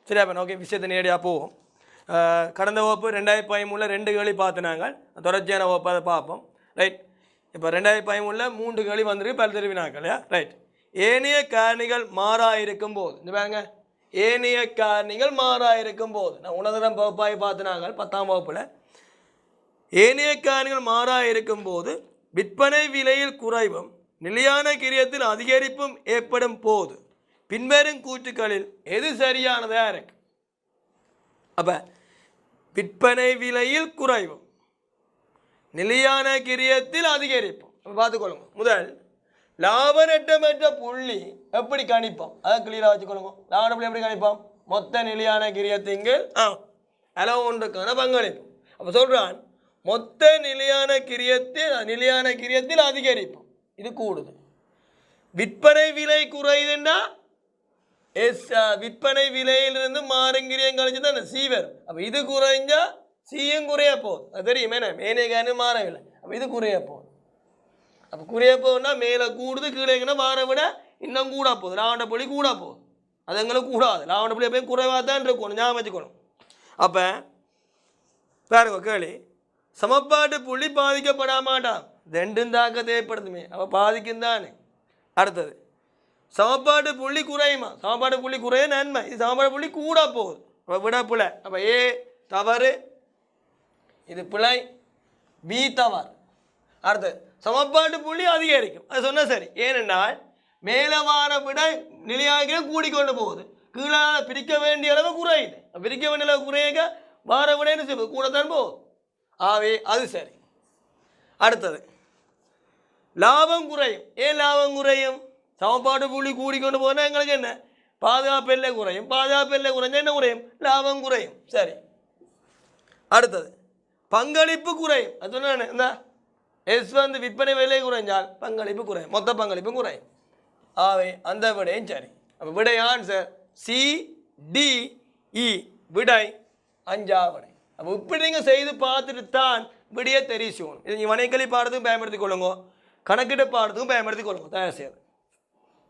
சரி அப்போ ஓகே விஷயத்தை நேரடியாக போவோம். கடந்த வகுப்பு 2013 2 கேள்வி பார்த்துனாங்க, தொடர்ச்சியான வகுப்பு அதை பார்ப்போம். ரைட், இப்போ 2013 3 கேள்வி வந்துருக்கு பல்வேறு வினாக்கள். ரைட், ஏனைய காரணிகள் மாறா இருக்கும் போது இந்த பாருங்க, ஏனைய காரணிகள் மாறா இருக்கும் போது நான் உணர்தரம் பகுப்பாய் பார்த்துனாங்க 10ஆம் வகுப்பில். ஏனைய காரணிகள் மாறா இருக்கும் போது விற்பனை விலையில் குறைவும் நிலையான கிரியத்தில் அதிகரிப்பும் ஏற்படும் போது பின்வரும் கூற்றுக்களில் எது சரியானதா இருக்கு? அப்ப விற்பனை விலையில் குறைவும் நிலையான கிரியத்தில் அதிகரிப்பும் பார்த்துக்கொள்ளுங்க. முதல் லாப நட்டமற்ற புள்ளி எப்படி கணிப்போம் அதை கிளியரா வச்சுக்கொள்ளுங்க. லாப புள்ளி எப்படி கணிப்போம்? மொத்த நிலையான கிரியத்திற்கு அளவு ஒன்றுக்கான பங்களிப்பு. அப்ப சொல்றான் மொத்த நிலையான கிரியத்தில் அதிகரிப்போம், இது கூடுது. விற்பனை விலை குறையுதுன்னா விற்பனை விலையிலிருந்து மாறுங்கிரியம் கழிச்சு தான் சி வரும். அப்போ இது குறைஞ்சா சியும் குறைய போகுது, அது தெரியும். மேனே மாறவில்லை, அப்போ இது குறைய போகுது. அப்போ குறைய போகுதுன்னா மேலே கூடுது, கீழேங்கன்னா மாற விட இன்னும் கூட போகுது. லாவண்ட புள்ளி கூட போகுது, அது எங்களுக்கு கூடாது. லாவண்ட புள்ளி எப்பயும் குறைவாக தான் இருக்கணும், ஞாபகம் வச்சுக்கணும். அப்போ பாருங்க கேள்வி, சமப்பாட்டு புள்ளி பாதிக்கப்படாமாட்டான், ரெண்டும் தாக்கத்தை ஏற்படுத்துமே, அப்போ பாதிக்கும் தானே. அடுத்தது சமப்பாட்டு புள்ளி குறையுமா? சமப்பாட்டு புள்ளி குறைய நன்மை, இது சமப்பாட்டு புள்ளி கூட போகுது, அப்போ விட பிழை. அப்போ ஏ தவறு, இது பிழை, பி தவறு. அடுத்தது சமப்பாட்டு புள்ளி அதிகரிக்கும், அது சொன்ன சரி. ஏனென்றால் மேலே வார விட நிலையாக கூடிக்கொண்டு போகுது, கீழே பிரிக்க வேண்டிய அளவு குறையுது. பிரிக்க வேண்டிய அளவு குறைய வார விட என்ன செய்வது கூடத்தான் போகுது, ஆவே அது சரி. அடுத்தது லாபம் குறையும். ஏன் லாபம் குறையும்? சமப்பாட்டு புள்ளி கூடிக்கொண்டு போனால் எங்களுக்கு என்ன பாதுகாப்பு எல்லை குறையும், பாதுகாப்பு எல்லை குறைஞ்சா என்ன குறையும்? லாபம் குறையும். சரி. அடுத்தது பங்களிப்பு குறையும், அது சொன்ன இந்த எஸ் விற்பனை விலை குறைஞ்சால் பங்களிப்பு குறையும், மொத்த பங்களிப்பும் குறையும். ஆவே அந்த விடையும் சரி. அப்போ விடை ஆன்சர் சி டி இ, விடை 5ஆம் விடை. அப்போ இப்படி நீங்கள் செய்து பார்த்துட்டு தான் விடையை தெரிவிச்சுக்கணும். இது நீங்கள் வனைக்கலி பாடத்துக்கும் பயன்படுத்திக் கொள்ளுங்க, கணக்கிட்ட பாடத்துக்கும் பயன்படுத்திக் கொள்ளுங்க, தயார் செய்யாது.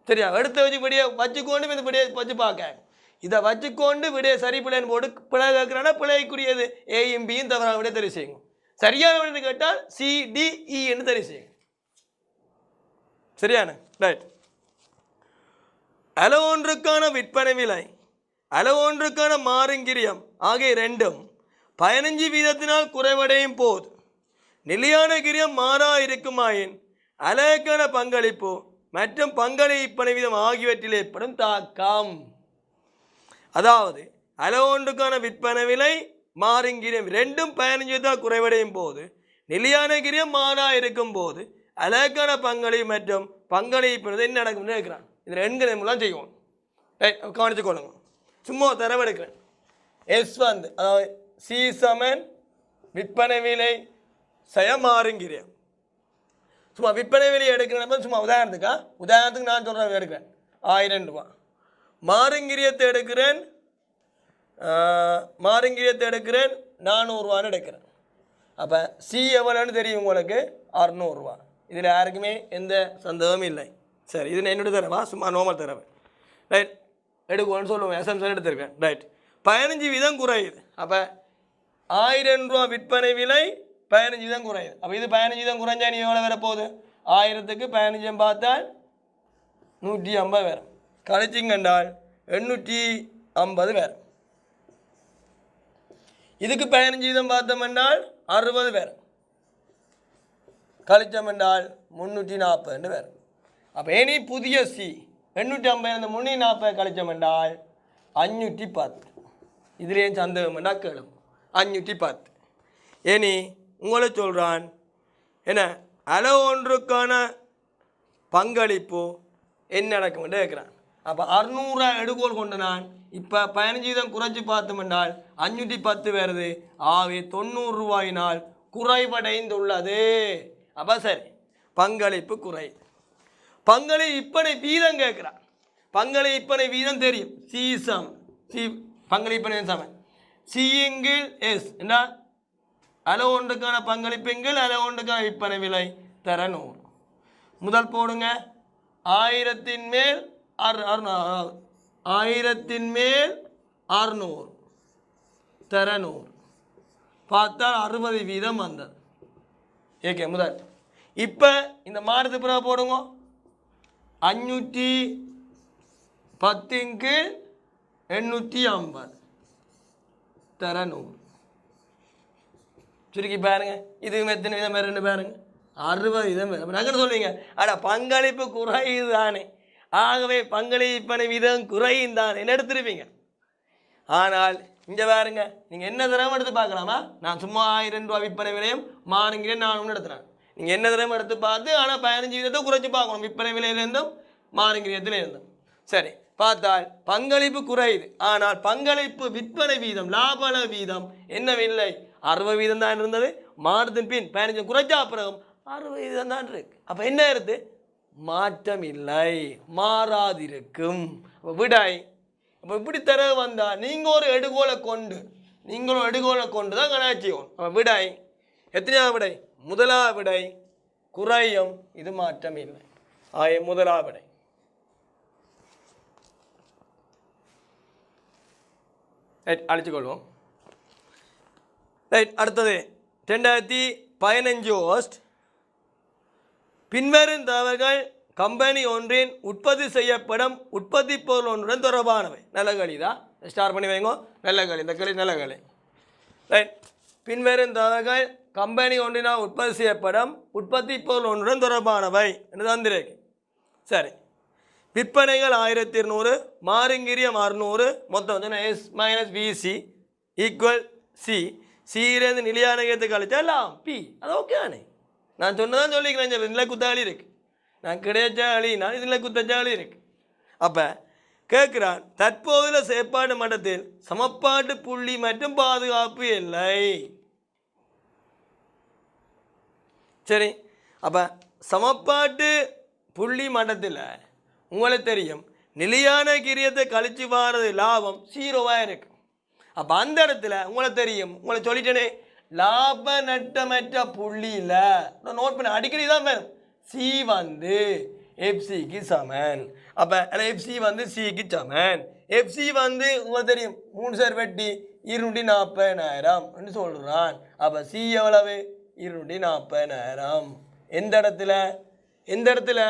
சரியா? எடுத்து வச்சு விடையை வச்சுக்கொண்டு இந்த விடையை வச்சு பார்க்க, இதை வச்சுக்கொண்டு விடையை சரி பிள்ளைன்னு போட்டு பிழை கேட்குறானா பிழைக்குரியது ஏயும் பியும் தவறான விட தெரிவு செய்யுங்க. சரியான விட கேட்டால் சி டி இ என்று தெரிவு செய்யுங்க. சரியான ரைட். அளவொன்றுக்கான விற்பனை விலை, அளவொன்றுக்கான மாறுங்கிரியம் ஆகிய ரெண்டும் 15% குறைவடையும் போது நிலையான கிரியம் மாறா இருக்குமாயின் அலகுக்கான பங்களிப்பு மற்றும் பங்களிப்பு வீதம் ஆகியவற்றில் ஏற்படும் தாக்கம். அதாவது அளவொன்றுக்கான விற்பனை விலை மாறுங்கிரியம் ரெண்டும் 15% குறைவடையும் போது நிலையான கிரியம் மாறா இருக்கும் போது அலகுக்கான பங்களிப்பு மற்றும் பங்களிப்பு என்ன நடக்கும் இருக்கிறான். இதில் எண்களை மூலம் செய்வோம். கவனிச்சுக்கொள்ளுங்க. சும்மா தரவு எடுக்கிறேன். எஸ் அதாவது சி சமன் விற்பனை விலை செய்ய மாறுங்கிரியம். சும்மா விற்பனை விலை எடுக்கிறேன், சும்மா உதாரணத்துக்கு நான் சொல்கிறேன் எடுக்கிறேன் 1000 ரூபா. மாறுங்கிரியத்தை எடுக்கிறேன் 400 ரூபான்னு எடுக்கிறேன். அப்போ சி எவ்வளோன்னு தெரியும் உங்களுக்கு, 600 ரூபா. இதில் யாருக்குமே எந்த சந்தேகமும் இல்லை. சரி, இது என்னோட தரவா, சும்மா நார்மல் தரவு. ரைட், எடுக்கணும்னு சொல்லுவேன், எஸ்எம்சன் எடுத்திருக்கேன். ரைட், 15% குறையுது. அப்போ 1000 ரூபா விற்பனை விலை 15% குறையுது. அப்போ இது 15% குறைஞ்சா நீ எவ்வளோ வரப்போகுது? 1000க்கு 15 பார்த்தால் 150 வரும். கழிச்சிங்கண்டால் 850 வரும். இதுக்கு 15% பார்த்தோம் என்றால் 60 வரும். கழிச்சம் என்றால் 340 வரும். அப்போ இனி புதிய சி 850 340 கழிச்சம் என்றால் 510. இதுலேயும் சந்தேகம் என்றால் கேளும் 510. இனி உங்களை சொல்கிறான் என்ன அளவொன்றுக்கான பங்களிப்பு என்ன நடக்கும் என்று கேட்குறான். அப்போ 600 எடுகோல் கொண்டு நான் இப்போ 15% குறைச்சி பார்த்தோம் என்றால் 510 வருது. ஆவே 90 ரூபாயினால் குறைவடைந்துள்ளது. அப்போ சரி, பங்களிப்பு குறை. பங்களிப்பனை வீதம் கேட்குறான். பங்களிப்பனை வீதம் தெரியும், சி சம் சி பங்களிப்பனை சமன் சிங்கிள் எஸ் என்ன அளவொன்றுக்கான பங்களிப்புங்கள் அளவொன்றுக்கான விற்பனை விலை தர 100. முதல் போடுங்க 1000 மேல் 1000 மேல் 600 தர 100 பார்த்தால் 60% வந்தது. ஓகே முதல். இப்போ இந்த மாறுது பிறகு போடுங்க 510 850 தர 100 சுருக்கி பாருங்க. இதுவும் எத்தனை விதம் வேறு பாருங்க 60% வேறு. நாங்கள் சொல்லுவீங்க அட பங்களிப்பு குறையுது தானே, ஆகவே பங்களிப்பனை விதம் குறையும் தான் என்ன எடுத்துருப்பீங்க. ஆனால் இங்கே பாருங்க, நீங்கள் என்ன தரவும் எடுத்து பார்க்கலாமா? நான் சும்மா 1000 ரூபா விற்பனை விலையும் மாறுங்கிறேன் நான் ஒன்று எடுத்துறேன். நீங்கள் என்ன தரவும் எடுத்து பார்த்து ஆனால் 15 வீதத்தை குறைச்சி பார்க்கணும், விற்பனை விலையிலேருந்தும் மாறுங்கிறதுலேருந்தும். சரி, பார்த்தால் பங்களிப்பு குறையுது, ஆனால் பங்களிப்பு விற்பனை வீதம் லாப வீதம் என்னவில்லை 60% தான் இருந்தது. மாறுதன் பின் 15 குறைச்சா பிறகும் 60% தான் இருக்கு. அப்போ என்ன இருக்கு? மாற்றம் இல்லை, மாறாதிருக்கும். விடாய் அப்போ இப்படி தர வந்தால் நீங்கள் ஒரு எடுகோலை கொண்டு தான் கணாச்சியும். அப்போ விடாய் எத்தனையாவது விடை? முதலாவது விடை குறையும், இது மாற்றம் இல்லை. முதலாவது விடை. ரைட், அழைச்சிக்கொள்வோம். ரைட், அடுத்தது 2015 ஓஸ்ட். பின்வரும் தகவல்கள் கம்பெனி ஒன்றின் உற்பத்தி செய்யப்படும் உற்பத்தி பொருள் ஒன்றுடன் தொடர்பானவை. நல்ல களிதான், ஸ்டார்ட் பண்ணி வைங்க. நல்ல களி, இந்த களி நல்ல களி. ரைட், பின்வரும் தகவல்கள் கம்பெனி ஒன்றினால் உற்பத்தி செய்யப்படும் உற்பத்தி பொருள் ஒன்றுடன் தொடர்பானவை என்று தந்திருக்கு. சரி, விற்பனைகள் 1200, மாறுங்கிரியம் 600, மொத்தம் வந்து S - VC ஈக்குவல் C. சியிலேருந்து நிலையான ஏற்று கழிச்சா எல்லாம் P. அது ஓகே தானே? நான் சொன்னதான் சொல்லிக்கிறேன். இதில் குத்தாளி இருக்கு, நான் கிடைச்சாலினா இதில் குத்தச்சாலி இருக்கு. அப்போ கேட்குறான், தற்போதுள்ள செயற்பாடு மட்டத்தில் சமப்பாட்டு புள்ளி மற்றும் பாதுகாப்பு இல்லை. சரி, அப்போ சமப்பாட்டு புள்ளி மட்டத்தில் உங்களுக்கு தெரியும் நிலையான கிரியத்தை கழிச்சு வாரது லாபம் 0வாக இருக்கு. அப்போ அந்த இடத்துல உங்களுக்கு தெரியும், உங்களை சொல்லிட்டேனே லாப நட்டமற்ற புள்ளியில் நோட் பண்ண அடிக்கடி தான் வேணும். சி வந்து எஃப்சிக்கு சமன். அப்போ எஃப்சி வந்து சிக்கு சமன். எஃப்சி வந்து உங்களுக்கு தெரியும் 3 சேர் வெட்டி 240,000 சொல்கிறான். அப்போ சி எவ்வளவு? 240,000. எந்த இடத்துல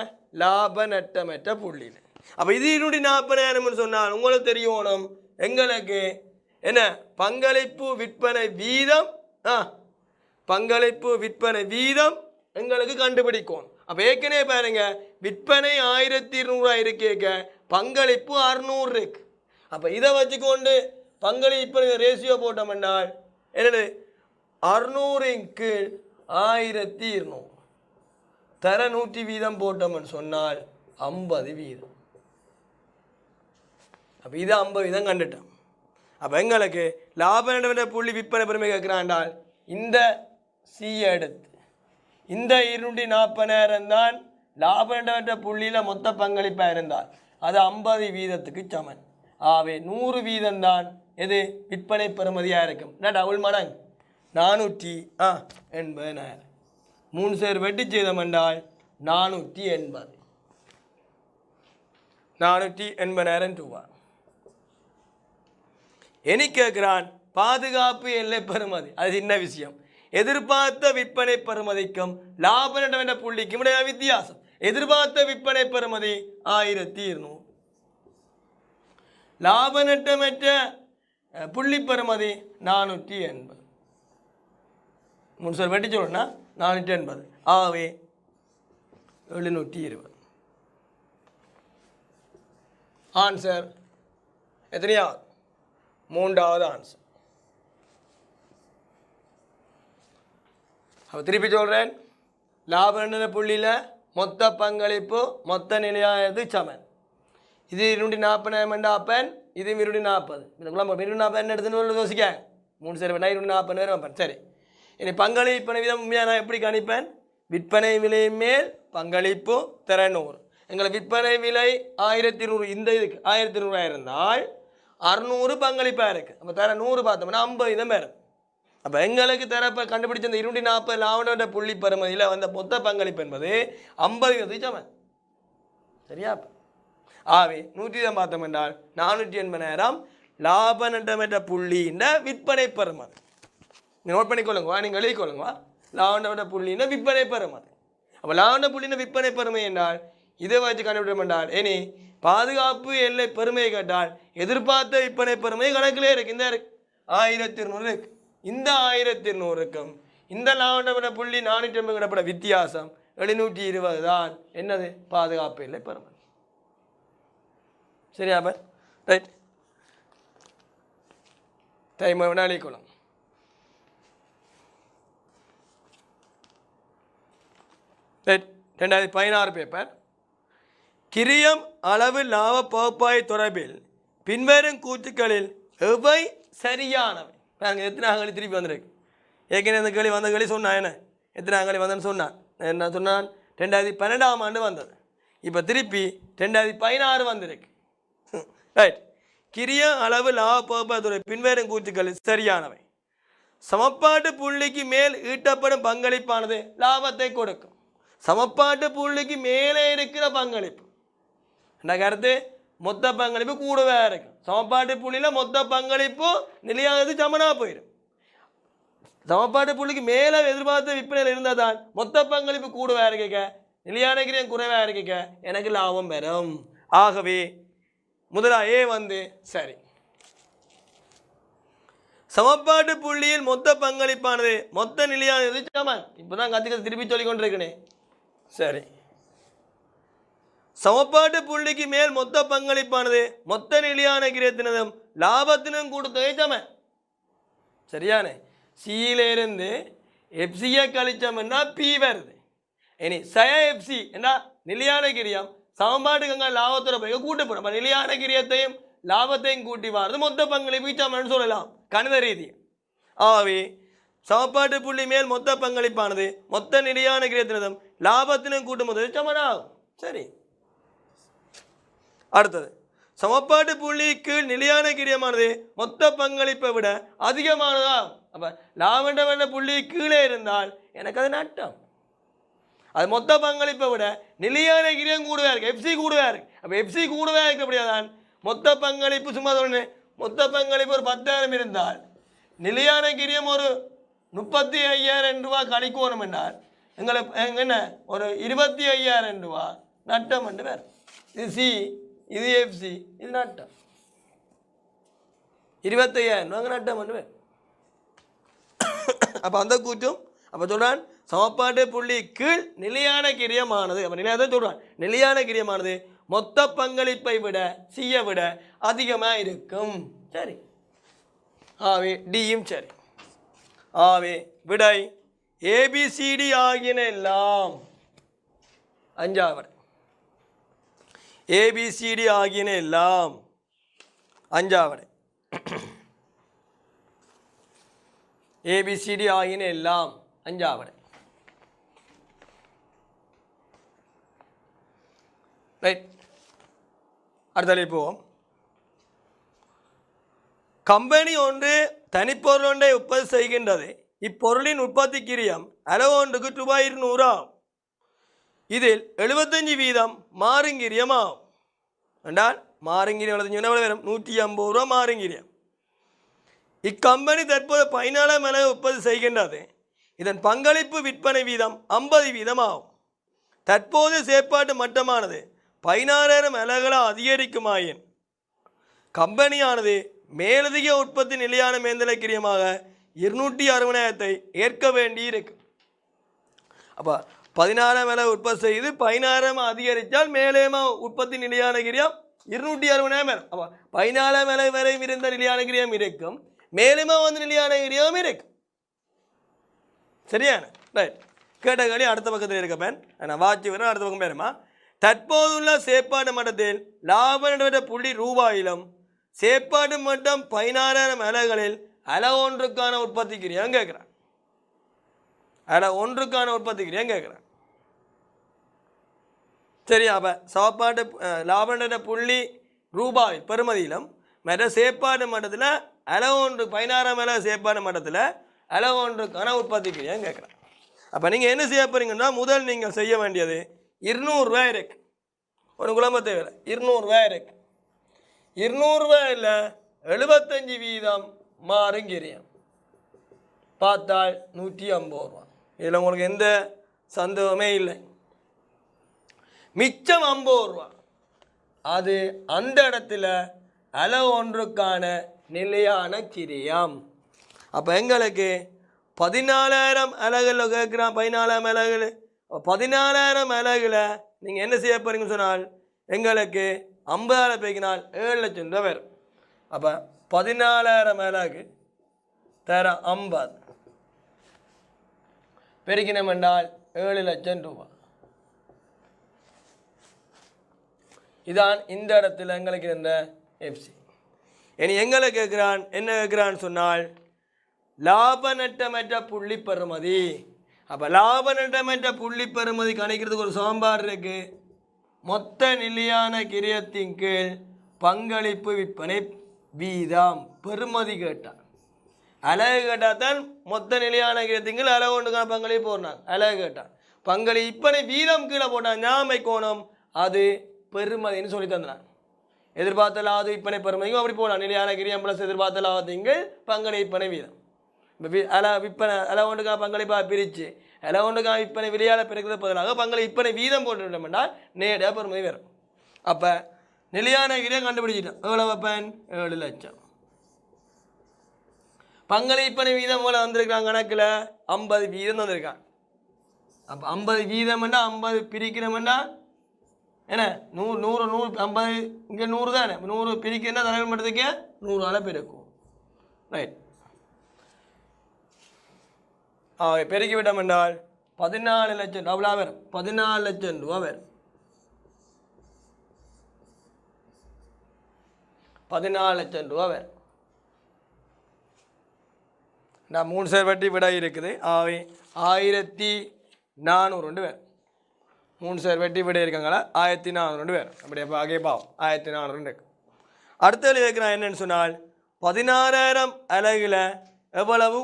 லாப நட்டமற்ற புள்ளியில். அப்போ இது 240,000 சொன்னால் உங்களுக்கு தெரியணும் எங்களுக்கு என்ன பங்களிப்பு விற்பனை வீதம். பங்களிப்பு விற்பனை வீதம் எங்களுக்கு கண்டுபிடிக்கும். அப்போ ஏற்கனவே பாருங்க, விற்பனை 1200 இருக்கேக்க பங்களிப்பு 600 இருக்கு. அப்போ இதை வச்சுக்கொண்டு பங்களிப்பு ரேஷியோ போட்டோம்னால் என்னது 600 1200 தர 100 வீதம் போட்டோம்னு சொன்னால் 50 வீதம். அப்போ இது 50 வீதம் கண்டுட்டோம். அப்போ எங்களுக்கு லாப நட்ட புள்ளி விற்பனை பெருமை கேட்குறாண்டால் இந்த சி எடுத்து இந்த 240,000 தான் லாப நட்ட புள்ளியில் மொத்த பங்களிப்பாக இருந்தால் அது 50 வீதத்துக்கு சமன். ஆகவே 100 வீதம் தான் எது விற்பனை பெறுமதியாக இருக்கும். டபுள் மடங்கு 480,000. 3 சேர் வெட்டி செய்தோம் என்றால் 480,000 ரூபா. இனி கேட்கிறான் பாதுகாப்பு எல்லை பெறுமதி. அது என்ன விஷயம்? எதிர்பார்த்த விற்பனை பெறுமதிக்கும் லாப நட்ட புள்ளிக்கும் இடையே வித்தியாசம். எதிர்பார்த்த விற்பனை பெறுமதி 1200, லாப நட்டமற்ற புள்ளி பெறுமதி 480. 3 சேர் வெட்டி சொல்லணும்னா 480. ஆகவே 720. ஆன்சர் எத்தனையாவது? 3வது ஆன்சர். அப்போ திருப்பி சொல்கிறேன், லாப நட்ட புள்ளியில் மொத்த பங்களிப்பு மொத்த நிலையானது சமன். இது 240,000 அப்பன், இது 240. இதுக்குள்ள 240 எடுத்துன்னு யோசிக்க 3 சேர் வேணா 240 வைப்பேன். சரி, இனி பங்களிப்பு விதம் உண்மையாக நான் எப்படி கணிப்பேன்? விற்பனை விலை மேல் பங்களிப்பு தர 100. எங்களை விற்பனை விலை 1200, இந்த இதுக்கு 1200 இருந்தால் 600 பங்களிப்பாக இருக்குது. அப்போ தர 100 பார்த்தோம்னா 50 வீதம் வேறு. அப்போ எங்களுக்கு தரப்ப கண்டுபிடிச்ச இந்த 240 லாப நட்ட புள்ளி பெறுமதியில் வந்த மொத்த பங்களிப்பு என்பது 50 வீதத்துக்கு சமன். சரியா? ஆகவே 100 வீதம் பார்த்தோம் என்றால் 480,000 லாப நட்டமற்ற புள்ளியின் விற்பனை பெறுமதி. நோட் பண்ணிக்கொள்ளுங்க, நீங்கள் எழுதிக்கொள்ளுங்க. லாப நட்டமற்ற புள்ளியின் விற்பனை பெறுமதி. அப்போ லாப நட்ட புள்ளியின் விற்பனை பெருமை என்றால் இதை வச்சு கண்டுபிடிக்கும் என்றால் இனி பாதுகாப்பு எல்லை பெருமையை கேட்டால் எதிர்பார்த்த விற்பனை பெருமை கணக்கிலே இருக்கு. இந்த இருக்கு 1200 இருக்கு. இந்த 1200க்கும் இந்த லாப நட்ட புள்ளி 450 கிடப்பட வித்தியாசம் 720 தான். என்னது? பாதுகாப்பு எல்லை பெருமை. சரியா? ரைட். டைம் வினாளிக்கொள்ளும். ரைட். 2016 பேப்பர். கிரியம் அளவு லாப பகுப்பாய் தொடர்பில் பின்வரும் கூற்றுக்களில் எவை சரியானவை? நாங்கள் எத்தனை ஆங்கலி திருப்பி வந்திருக்கு? ஏற்கனவே அந்த கேள்வி வந்த கேள்வி சொன்னான். என்ன எத்தனை ஆங்கலி வந்தேன்னு சொன்னான். என்ன சொன்னான்? 2012ஆம் ஆண்டு வந்தது. இப்போ திருப்பி 2016 வந்திருக்கு. ரைட். கிரிய அளவு லாப பகுப்பாய் தொடர்பில் பின்வரும் கூற்றுக்கள் சரியானவை. சமப்பாட்டு புள்ளிக்கு மேல் ஈட்டப்படும் பங்களிப்பானது லாபத்தை கொடுக்கும். சமப்பாட்டு புள்ளிக்கு மேலே இருக்கிற பங்களிப்பு என்ன கருத்து? மொத்த பங்களிப்பு கூடவே இருக்கும். சமப்பாட்டு புள்ளியில் மொத்த பங்களிப்பு நிலையானது சமனாக போயிடும். சமப்பாட்டு புள்ளிக்கு மேலே எதிர்பார்த்த விற்பனையில் இருந்தால் தான் மொத்த பங்களிப்பு கூடவே இருக்க, நிலையான கிரியம் குறைவாக இருக்க எனக்கு லாபம் பெறும். ஆகவே முதலா ஏ வந்து சரி. சமப்பாட்டு புள்ளியில் மொத்த பங்களிப்பானது மொத்த நிலையானது சமன். இப்போதான் கத்திக்க திருப்பி சொல்லிக் கொண்டிருக்கனே. சரி. சமப்பாட்டு புள்ளிக்கு மேல் மொத்த பங்களிப்பானது மொத்த நிலையான கிரியத்தினதும் லாபத்தினும் கூடுதொகை சமன். சரியானே? சியிலிருந்து எஃப்சியை கழிச்சோம்னா பி வருது. இனி சய எஃப்சி என்ன நிலையான கிரியம் சமன்பாட்டுக்கு லாபத்தோட போய் கூட்டப்படும். அப்போ நிலையான கிரியத்தையும் லாபத்தையும் கூட்டி வாரது மொத்த பங்களிப்பு சமன்னு சொல்லலாம் கணித ரீதி. ஆகவே சமப்பாட்டு புள்ளி மேல் மொத்த பங்களிப்பானது மொத்த நிலையான கிரியத்தினதும் லாபத்தினும் கூட்டும் போது சமனாகும். சரி. அடுத்தது சமப்பாட்டு புள்ளி கீழ் நிலையான கிரியமானது மொத்த பங்களிப்பை விட அதிகமானதாகும். அப்போ லாபண்ட புள்ளி கீழே இருந்தால் எனக்கு அது நட்டம். அது மொத்த பங்களிப்பை விட நிலையான கிரியம் கூடுதலாக இருக்கு, எஃப்சி கூடுதலாக இருக்கு. அப்போ எஃப்சி கூடுதலாக இருக்கு. அப்படியாதான் மொத்த பங்களிப்பு சும்மா சொன்னேன். மொத்த பங்களிப்பு ஒரு 10,000 இருந்தால் நிலையான கிரியம் ஒரு 35,000 ரூபா கழிக்கணும் என்றால் எங்களுக்கு என்ன ஒரு 25,000 ரூபா நட்டம் என்று வேறு. இது சி, இது எஃப்சி, இது நட்டம் 25,000 ரூபாங்க நட்டம் என்று வேறு. அப்போ அந்த கூற்றும் அப்போ சொல்கிறான் சமப்பாட்டு புள்ளி கீழ் நிலையான கிரியமானது. அப்போ நிலையான சொல்கிறான் நிலையான கிரியமானது மொத்த பங்களிப்பை விட சியை விட அதிகமாக இருக்கும். சரி. ஆவே டியும் சரி. ஆவே விடை ஏபிசிடி ஆகியன எல்லாம் அஞ்சாவது. ஏபிசிடி ஆகியன எல்லாம் அஞ்சாவது. ஏபிசிடி ஆகியன எல்லாம் அஞ்சாவது. ரைட். அடுத்த போவோம். கம்பெனி ஒன்று தனிப்பொருள் ஒன்றை உற்பத்தி செய்கின்றது. இப்பொருளின் உற்பத்தி கிரியம் அளவு ஒன்றுக்கு ரூபாய் 200 ஆகும். இதில் 75% மாறுங்கிரியம் ஆகும். என்றால் மாறுங்கிரியம் வரும் 150 ரூபா மாறுங்கிரியம். இக்கம்பெனி தற்போது 14 அளவு உற்பத்தி செய்கின்றது. இதன் பங்களிப்பு விற்பனை வீதம் 50% ஆகும். தற்போது செயற்பாட்டு மட்டமானது 16,000 அலகுகளாக அதிகரிக்குமாயின் கம்பெனியானது மேலதிக உற்பத்தி நிலையான மேந்தலை கிரியமாக 260,000 ஏற்க வேண்டி இருக்கு. அப்போ 14,000 அளவு உற்பத்தி செய்து 16,000 அதிகரித்தால் மேலேமா உற்பத்தி நிலையான கிரியம் 260,000. அப்போ 14,000 அளவு வரை இருந்த நிலையான கிரியம் இருக்கும், மேலுமா வந்து நிலையான கிரியம் இருக்கும். சரியான ரைட். கேட்ட கேள்வி அடுத்த பக்கத்தில் இருக்க பேன் நான் வாட்சி வரும். அடுத்த பக்கம் பேருமா தற்போதுள்ள செயற்பாடு மட்டத்தில் லாப நடுவற்ற புள்ளி ரூபாயிலும் செயற்பாடு மட்டம் 16,000 அலகுகளில் அளவு ஒன்றுக்கான உற்பத்தி கிரியம் கேட்குறேன். அளவு ஒன்றுக்கான உற்பத்தி கிரியம் கேட்குறேன். சரியா? அப்போ சாப்பாடு லாப நடுவற்ற புள்ளி ரூபாய் பெறுமதியிலும் மற்ற செயற்பாடு மட்டத்தில் அளவு ஒன்று 16,000 அலகு செயற்பாடு மட்டத்தில் அளவு ஒன்றுக்கான உற்பத்தி கிரியம் கேட்குறேன். அப்போ நீங்கள் என்ன செய்ய போறீங்கன்னா முதல் நீங்கள் செய்ய வேண்டியது 200 ரூபாய் இருக்கு. ஒரு குழம்பு தேவை 200 ரூபாய் இருக்கு. 200 ரூபாயில் 75 வீதம் மாறுங்கிரியம் பார்த்தால் 150 ரூபா. இதில் உங்களுக்கு எந்த சந்தேகமே இல்லை. மிச்சம் 50 ரூபா அது அந்த இடத்துல அளவு ஒன்றுக்கான நிலையான கிரியம். அப்போ எங்களுக்கு 14,000 அலகுல கேட்குறான். 14,000 அலகுல 14,000 அலகுல நீங்கள் என்ன செய்ய போறீங்கன்னு சொன்னால் எங்களுக்கு 50,000 பெருக்கினால் 7 லட்சம் ரூபா வரும். அப்போ 14,000 அலகு தர 50 பெருக்கினம் என்றால் 7 லட்சம் ரூபா. இதான் இந்த இடத்துல எங்களுக்கு இருந்த எஃப்சி. இனி எங்களை கேட்குறான், என்ன கேட்குறான்னு சொன்னால் லாப நட்டமற்ற புள்ளி பெறுமதி. அப்போ லாப நட்டமற்ற புள்ளி பெறுமதி கணிக்கிறதுக்கு ஒரு சமன்பாடு இருக்கு. மொத்த நிலையான கிரியத்தின் கீழ் பங்களிப்பு விற்பனை வீதம். பெறுமதி கேட்டான், அலகு கேட்டால் தான் மொத்த நிலையான கிரியத்தின் கீழ் அலகு ஒன்றுக்கான பங்களிப்பு போடுறாங்க. அலகு கேட்டான், பங்களி விற்பனை வீதம் கீழே போட்டான். ஞாபக கோணம் அது பெறுமதின்னு சொல்லி தந்தான். எதிர்பார்த்த லாப விற்பனை பெறுமதிக்கும் அப்படி போடலாம். நிலையான கிரியம் பிளஸ் எதிர்பார்த்த லாபத்திங்கள் பங்களி விற்பனை வீதம். விற்பனை அலகு ஒன்றுக்கான பங்களிப்பாக பிரித்து அலகு ஒன்றுக்கான விற்பனை விலையால் பிறக்கிறது பதிலாக பங்களி விற்பனை வீதம் போட்டுவிட்டோம் என்றால் நேரடியாக பெறுமதி வரும். அப்போ நிலையான கிரியம் கண்டுபிடிச்சிட்டோம். எவ்வளோ வைப்பேன்? 7 லட்சம். பங்களி விற்பனை வீதம் எவ்வளோ வந்திருக்காங்க கணக்கில்? 50 வீதம் வந்திருக்காங்க. அப்போ 50 வீதம் என்றால் 50 பிரிக்கிறோம்னா என்ன 100 50 இங்கே 100 தானே. 100 பிரிக்கிறா தலைவர் மட்டத்துக்கே 100 பெருக்கும். ரைட். பெருக்கி விட்டோம் என்றால் 14 லட்சம் ரூபா வரும். 14 லட்சம் ரூபா வரும். 14 லட்சம் ரூபா வரும். நான் 3 சேர் வட்டி விட இருக்குது. 1400 வரும். 3 சேர் வெட்டி விட இருக்காங்களா 1400 பேர். அப்படியே ஆகே பாவம் 1400 இருக்கு. அடுத்த இருக்கிறான் என்னன்னு சொன்னால் 16,000 அலகுல எவ்வளவு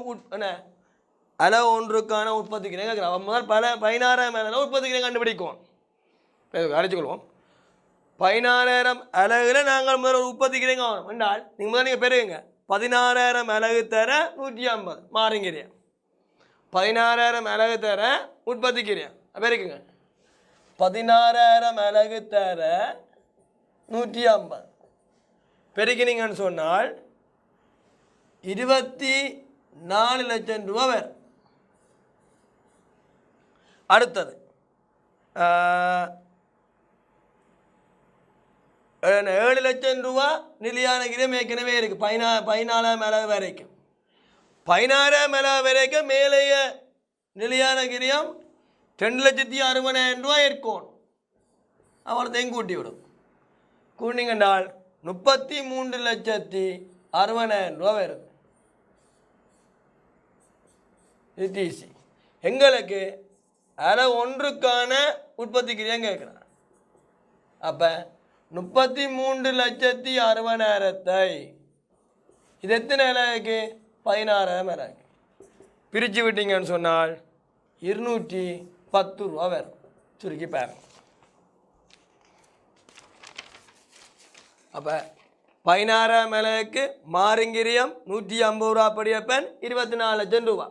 அலகு ஒன்றுக்கான உற்பத்தி கிரியம் கேட்குறான். முதல் 16,000 அலகு உற்பத்தி கிரியம் கண்டுபிடிக்கும். அடிச்சுக்கொள்வோம். 16,000 அலகுல நாங்கள் முதல் ஒரு உற்பத்தி கிரியம் ஆகணும் என்றால் நீங்கள் முதல் நீங்கள் பெறுவீங்க. 16,000 அலகு தர 150 மாறுங்கிரியம். 16,000 அலகு தர உற்பத்தி கிரியம் பெருக்குங்க. 16,000 அலகு தர 150 பெருக்கினீங்கன்னு சொன்னால் 24 லட்சம் ரூபா வரும். அடுத்தது 7 லட்சம் ரூபா நிலையான கிரியம் ஏற்கனவே இருக்கு. 14,000 அலகு வரைக்கும் 16,000 அலகு வரைக்கும் மேலேய நிலையான கிரியம் 2,60,000 ரூபாய் இருக்கும். அவ்வளோத்தையும் கூட்டி விடும். கூட்டிங்கன்றால் 33,60,000 ரூபா வருது. டிசி எங்களுக்கு அரை ஒன்றுக்கான உற்பத்தி கிரியம் கேட்குறான். அப்போ 33,60,000 இது எத்தனை அலகுக்கு? 16,000 அலகு. பிரித்து விட்டீங்கன்னு சொன்னால் 210 ரூபா வரும். சுருக்கி பாருங்க. அப்போ 16,000 அலகுக்கு மாறுங்கிரியம் 150 ரூபா படியப்பன் 24 லட்சம் ரூபா.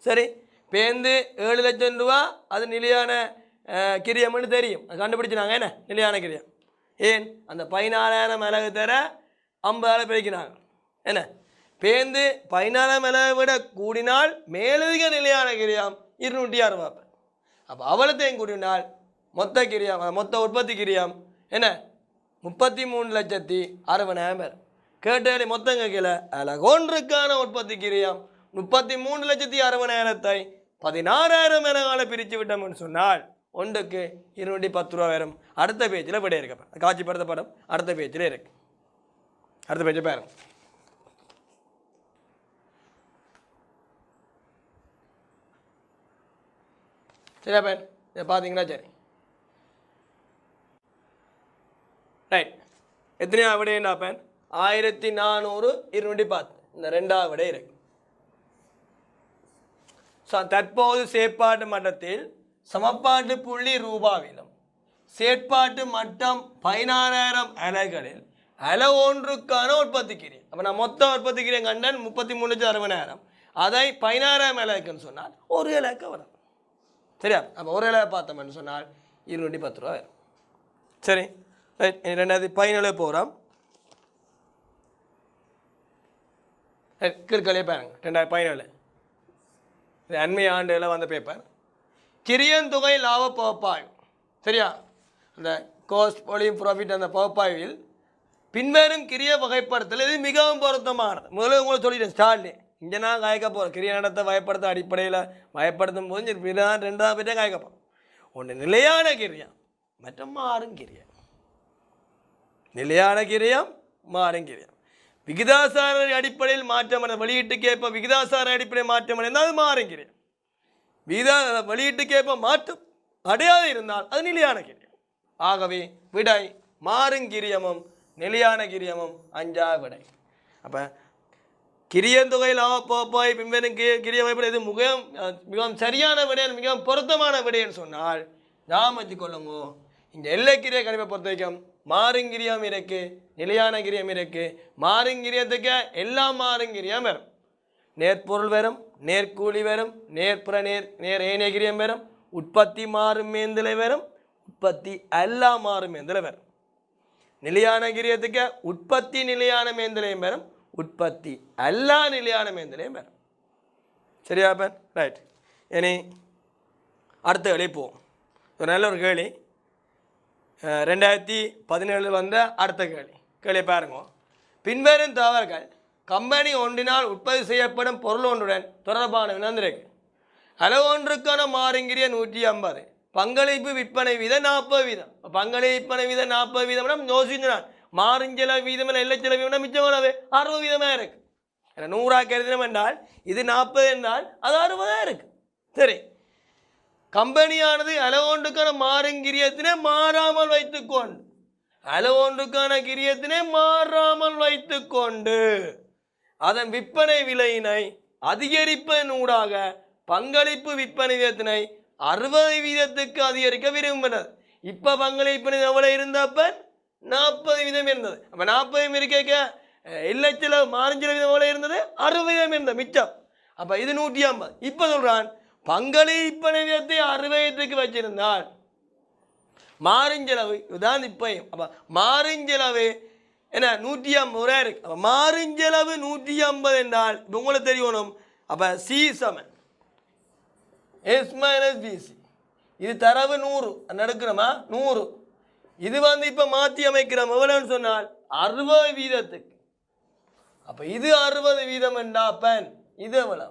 சரி, பேருந்து 7 லட்சம் ரூபா அது நிலையான கிரியம்னு தெரியும். அது கண்டுபிடிச்சினாங்க என்ன நிலையான கிரியம். ஏன் அந்த 14,000 அலகு தர 50,000 பெருக்கினாங்க. என்ன பேருந்து 14,000 அலகை விட கூடினால் மேலதிக நிலையான கிரியம் 260. அப்போ அவ்வளோத்தையும் கூட்டினால் மொத்த கிரியம் மொத்த உற்பத்தி கிரியம் என்ன 33,60,000. கேட்டாலே மொத்தம் கேட்கல அலகு ஒன்றுக்கான உற்பத்தி கிரியம் 33,60,000 16,000 அலகால பிரித்து விட்டோம்னு சொன்னால் ஒன்றுக்கு 210 ரூபா வரும். அடுத்த பேஜில் விட இருக்க காட்சிப்படுத்த படம் அடுத்த பேஜில் இருக்கு. அடுத்த பேஜை பாருங்க. சரியா பேன் இதை பார்த்தீங்கன்னா சரி. ரைட். எத்தனையா விடையா பேன்? 1400 210 இந்த 2வது விடை இருக்கு. தற்போது செயற்பாட்டு மட்டத்தில் சமப்பாட்டு புள்ளி ரூபாவிலும் செயற்பாட்டு மட்டம் 16,000 அலகுகளில் அலை ஒன்றுக்கான உற்பத்தி கிரியம். அப்போ நான் மொத்த உற்பத்தி கிரியம் கண்டன் 33,60,000. அதை 16ஆம் இலக்குன்னு சொன்னால் ஒரு இலக்க வரும். சரியா? அப்போ ஒரு இலக்க பார்த்தோம்னு சொன்னால் 210 ரூபா வரும். சரி ரைட். 2017 போகிறோம். கிற்கலையே பாருங்க 2017 அண்மை ஆண்டுகளில் வந்த பேப்பர் கிரியன் தொகை லாப பகுப்பாய்வு. சரியா? அந்த கோஸ்ட் வால்யூம் ப்ராஃபிட் அந்த பகுப்பாய்வில் பின்வரும் கிரிய வகைப்படுத்தல் இது மிகவும் பொருத்தமானது. முதல்ல உங்களை சொல்லிட்டேன் ஸ்டார்ட்லே இங்கே நான் காய்க்க போகிறேன். கிரிய நடத்த வகைப்படுத்த அடிப்படையில் வகைப்படுத்தும் போது ரெண்டாவது பேரே காய்க்க போகிறோம். ஒன்று நிலையான கிரியம் மற்றும் மாறும் கிரியம். நிலையான கிரியம் மாறும் கிரியம். விகிதாசார அடிப்படையில் மாற்றமடைந்த வெளியீட்டுக்கேற்ப விகிதாசார அடிப்படையில் மாற்றமடைந்தால் அது மாறும் கிரியம். வெளியீட்டுக்கேற்ப மாற்றம் அடையாது இருந்தால் அது நிலையான கிரியம். ஆகவே விடை மாறும் கிரியமும் நிலையான கிரியமும் 5ஆவது விடை. அப்போ கிரியன் தொகை லாபப்பாய் பின்வரும் கிரிய வகைப்பட இது மிகவும் சரியான விடை, மிகவும் பொருத்தமான விடைன்னு சொன்னால் நாம் வச்சுக்கொள்ளுங்க. இந்த எல்லைக்கிரிய கணிப்பை பொறுத்த வரைக்கும் மாறுங்கிரியம் இருக்கு, நிலையான கிரியம் இருக்கு. மாறுங்கிரியத்துக்கு எல்லாம் மாறுங்கிரியம் வரும். நேர்பொருள் வரும், நேர்கூலி வரும், நேர்புற நேர் ஏனைய கிரியம் வரும், உற்பத்தி மாறும் மேந்திலை வரும், உற்பத்தி எல்லா மாறும் மேந்திலை வரும். நிலையான கிரியத்துக்கு உற்பத்தி நிலையான மேந்திலையும் வரும், உற்பத்தி எல்லா நிலையான மேந்திலையும் வரும். சரியா பன்? ரைட். இனி அடுத்த கேள்வி போவோம். ஒரு நல்ல ஒரு கேள்வி 2017 வந்த அடுத்த கேள்வி பாருங்க. பின்வரும் தகவல்கள் கம்பெனி ஒன்றினால் உற்பத்தி செய்யப்படும் பொருள் ஒன்றுடன் தொடர்பான வினந்திருக்கு. அளவு ஒன்றுக்கான மாறுங்கிரிய 150, பங்களிப்பு விற்பனை வீதம் 40%. பங்களிப்பு விற்பனை வீதம் 40% யோசிச்சுனான் மாறுஞ்செல வீதம் இல்லை எல்லை செலவு மிச்சம் 60% இருக்கு. 100 கருதினம் என்றால் இது 40 என்றால் அது 60 இருக்கு. சரி, கம்பெனியானது அளவொன்றுக்கான மாறுங்கிரியத்தினை மாறாமல் வைத்துக்கொண்டு அளவொன்றுக்கான கிரியத்தினை மாறாமல் வைத்துக்கொண்டு அதன் விற்பனை விலையினை அதிகரிப்பதனூடாக பங்களிப்பு விற்பனை வீதத்தினை 60% அதிகரிக்க விரும்பினது. இப்போ பங்களிப்பு எவ்வளோ இருந்தப்ப 40% இருந்தது. அப்போ 40 இருக்க இல்லச்சில மாறுஞ்சில வீதம் எவ்வளோ இருந்தது? 60% இருந்தது மிச்சம். அப்போ இது 150. இப்போ சொல்கிறான் பங்களிப்பு வீதத்தை 60% வச்சிருந்தால் மாறுஞ்செலவு இதுதான் இப்பயும். அப்போ மாறுஞ்செலவு என்ன 150 இருக்கு. அப்போ மாறுஞ்செலவு 150 என்றால் இப்போ உங்களுக்கு தெரியணும். அப்போ சி சமன் எஸ் மைனஸ் பிசி. இது தரவு 100 நடக்கணுமா 100. இது இப்போ மாற்றி அமைக்கிறோம் எவ்வளோன்னு சொன்னால் 60%. அப்போ இது 60% என்றா பென் இது எவ்வளோ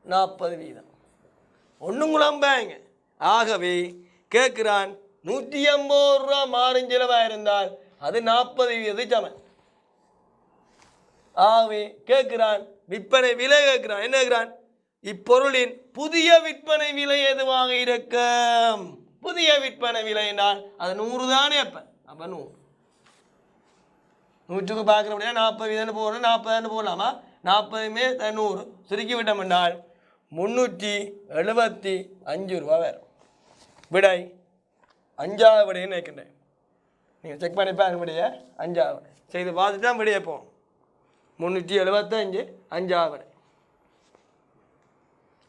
40%. ஒன்றும் குழம்பாங்க. ஆகவே கேட்குறான் 150 ரூபா மாறுஞ்செலவாக இருந்தால் அது 40% சமன். ஆகவே கேட்குறான் விற்பனை விலை கேட்குறான். என்ன கேட்குறான்? இப்பொருளின் புதிய விற்பனை விலை எதுவாக இருக்கும்? புதிய விற்பனை விலை என்றால் அது 100 தானே. அப்போ 100 100க்கு பார்க்குறபடியா 40% போடணும், 40 போடலாமா? 40மே 100 சுருக்கி விட்டோம் என்றால் 375 ரூபா வரும். விடை 5ஆவது விடைன்னு நினைக்கின்றேன். நீங்கள் செக் பண்ணி பாருங்க விடையை 5ஆவது விடை செய்து பார்த்துட்டு தான் விடையை போகும். 375 5ஆவது விடை.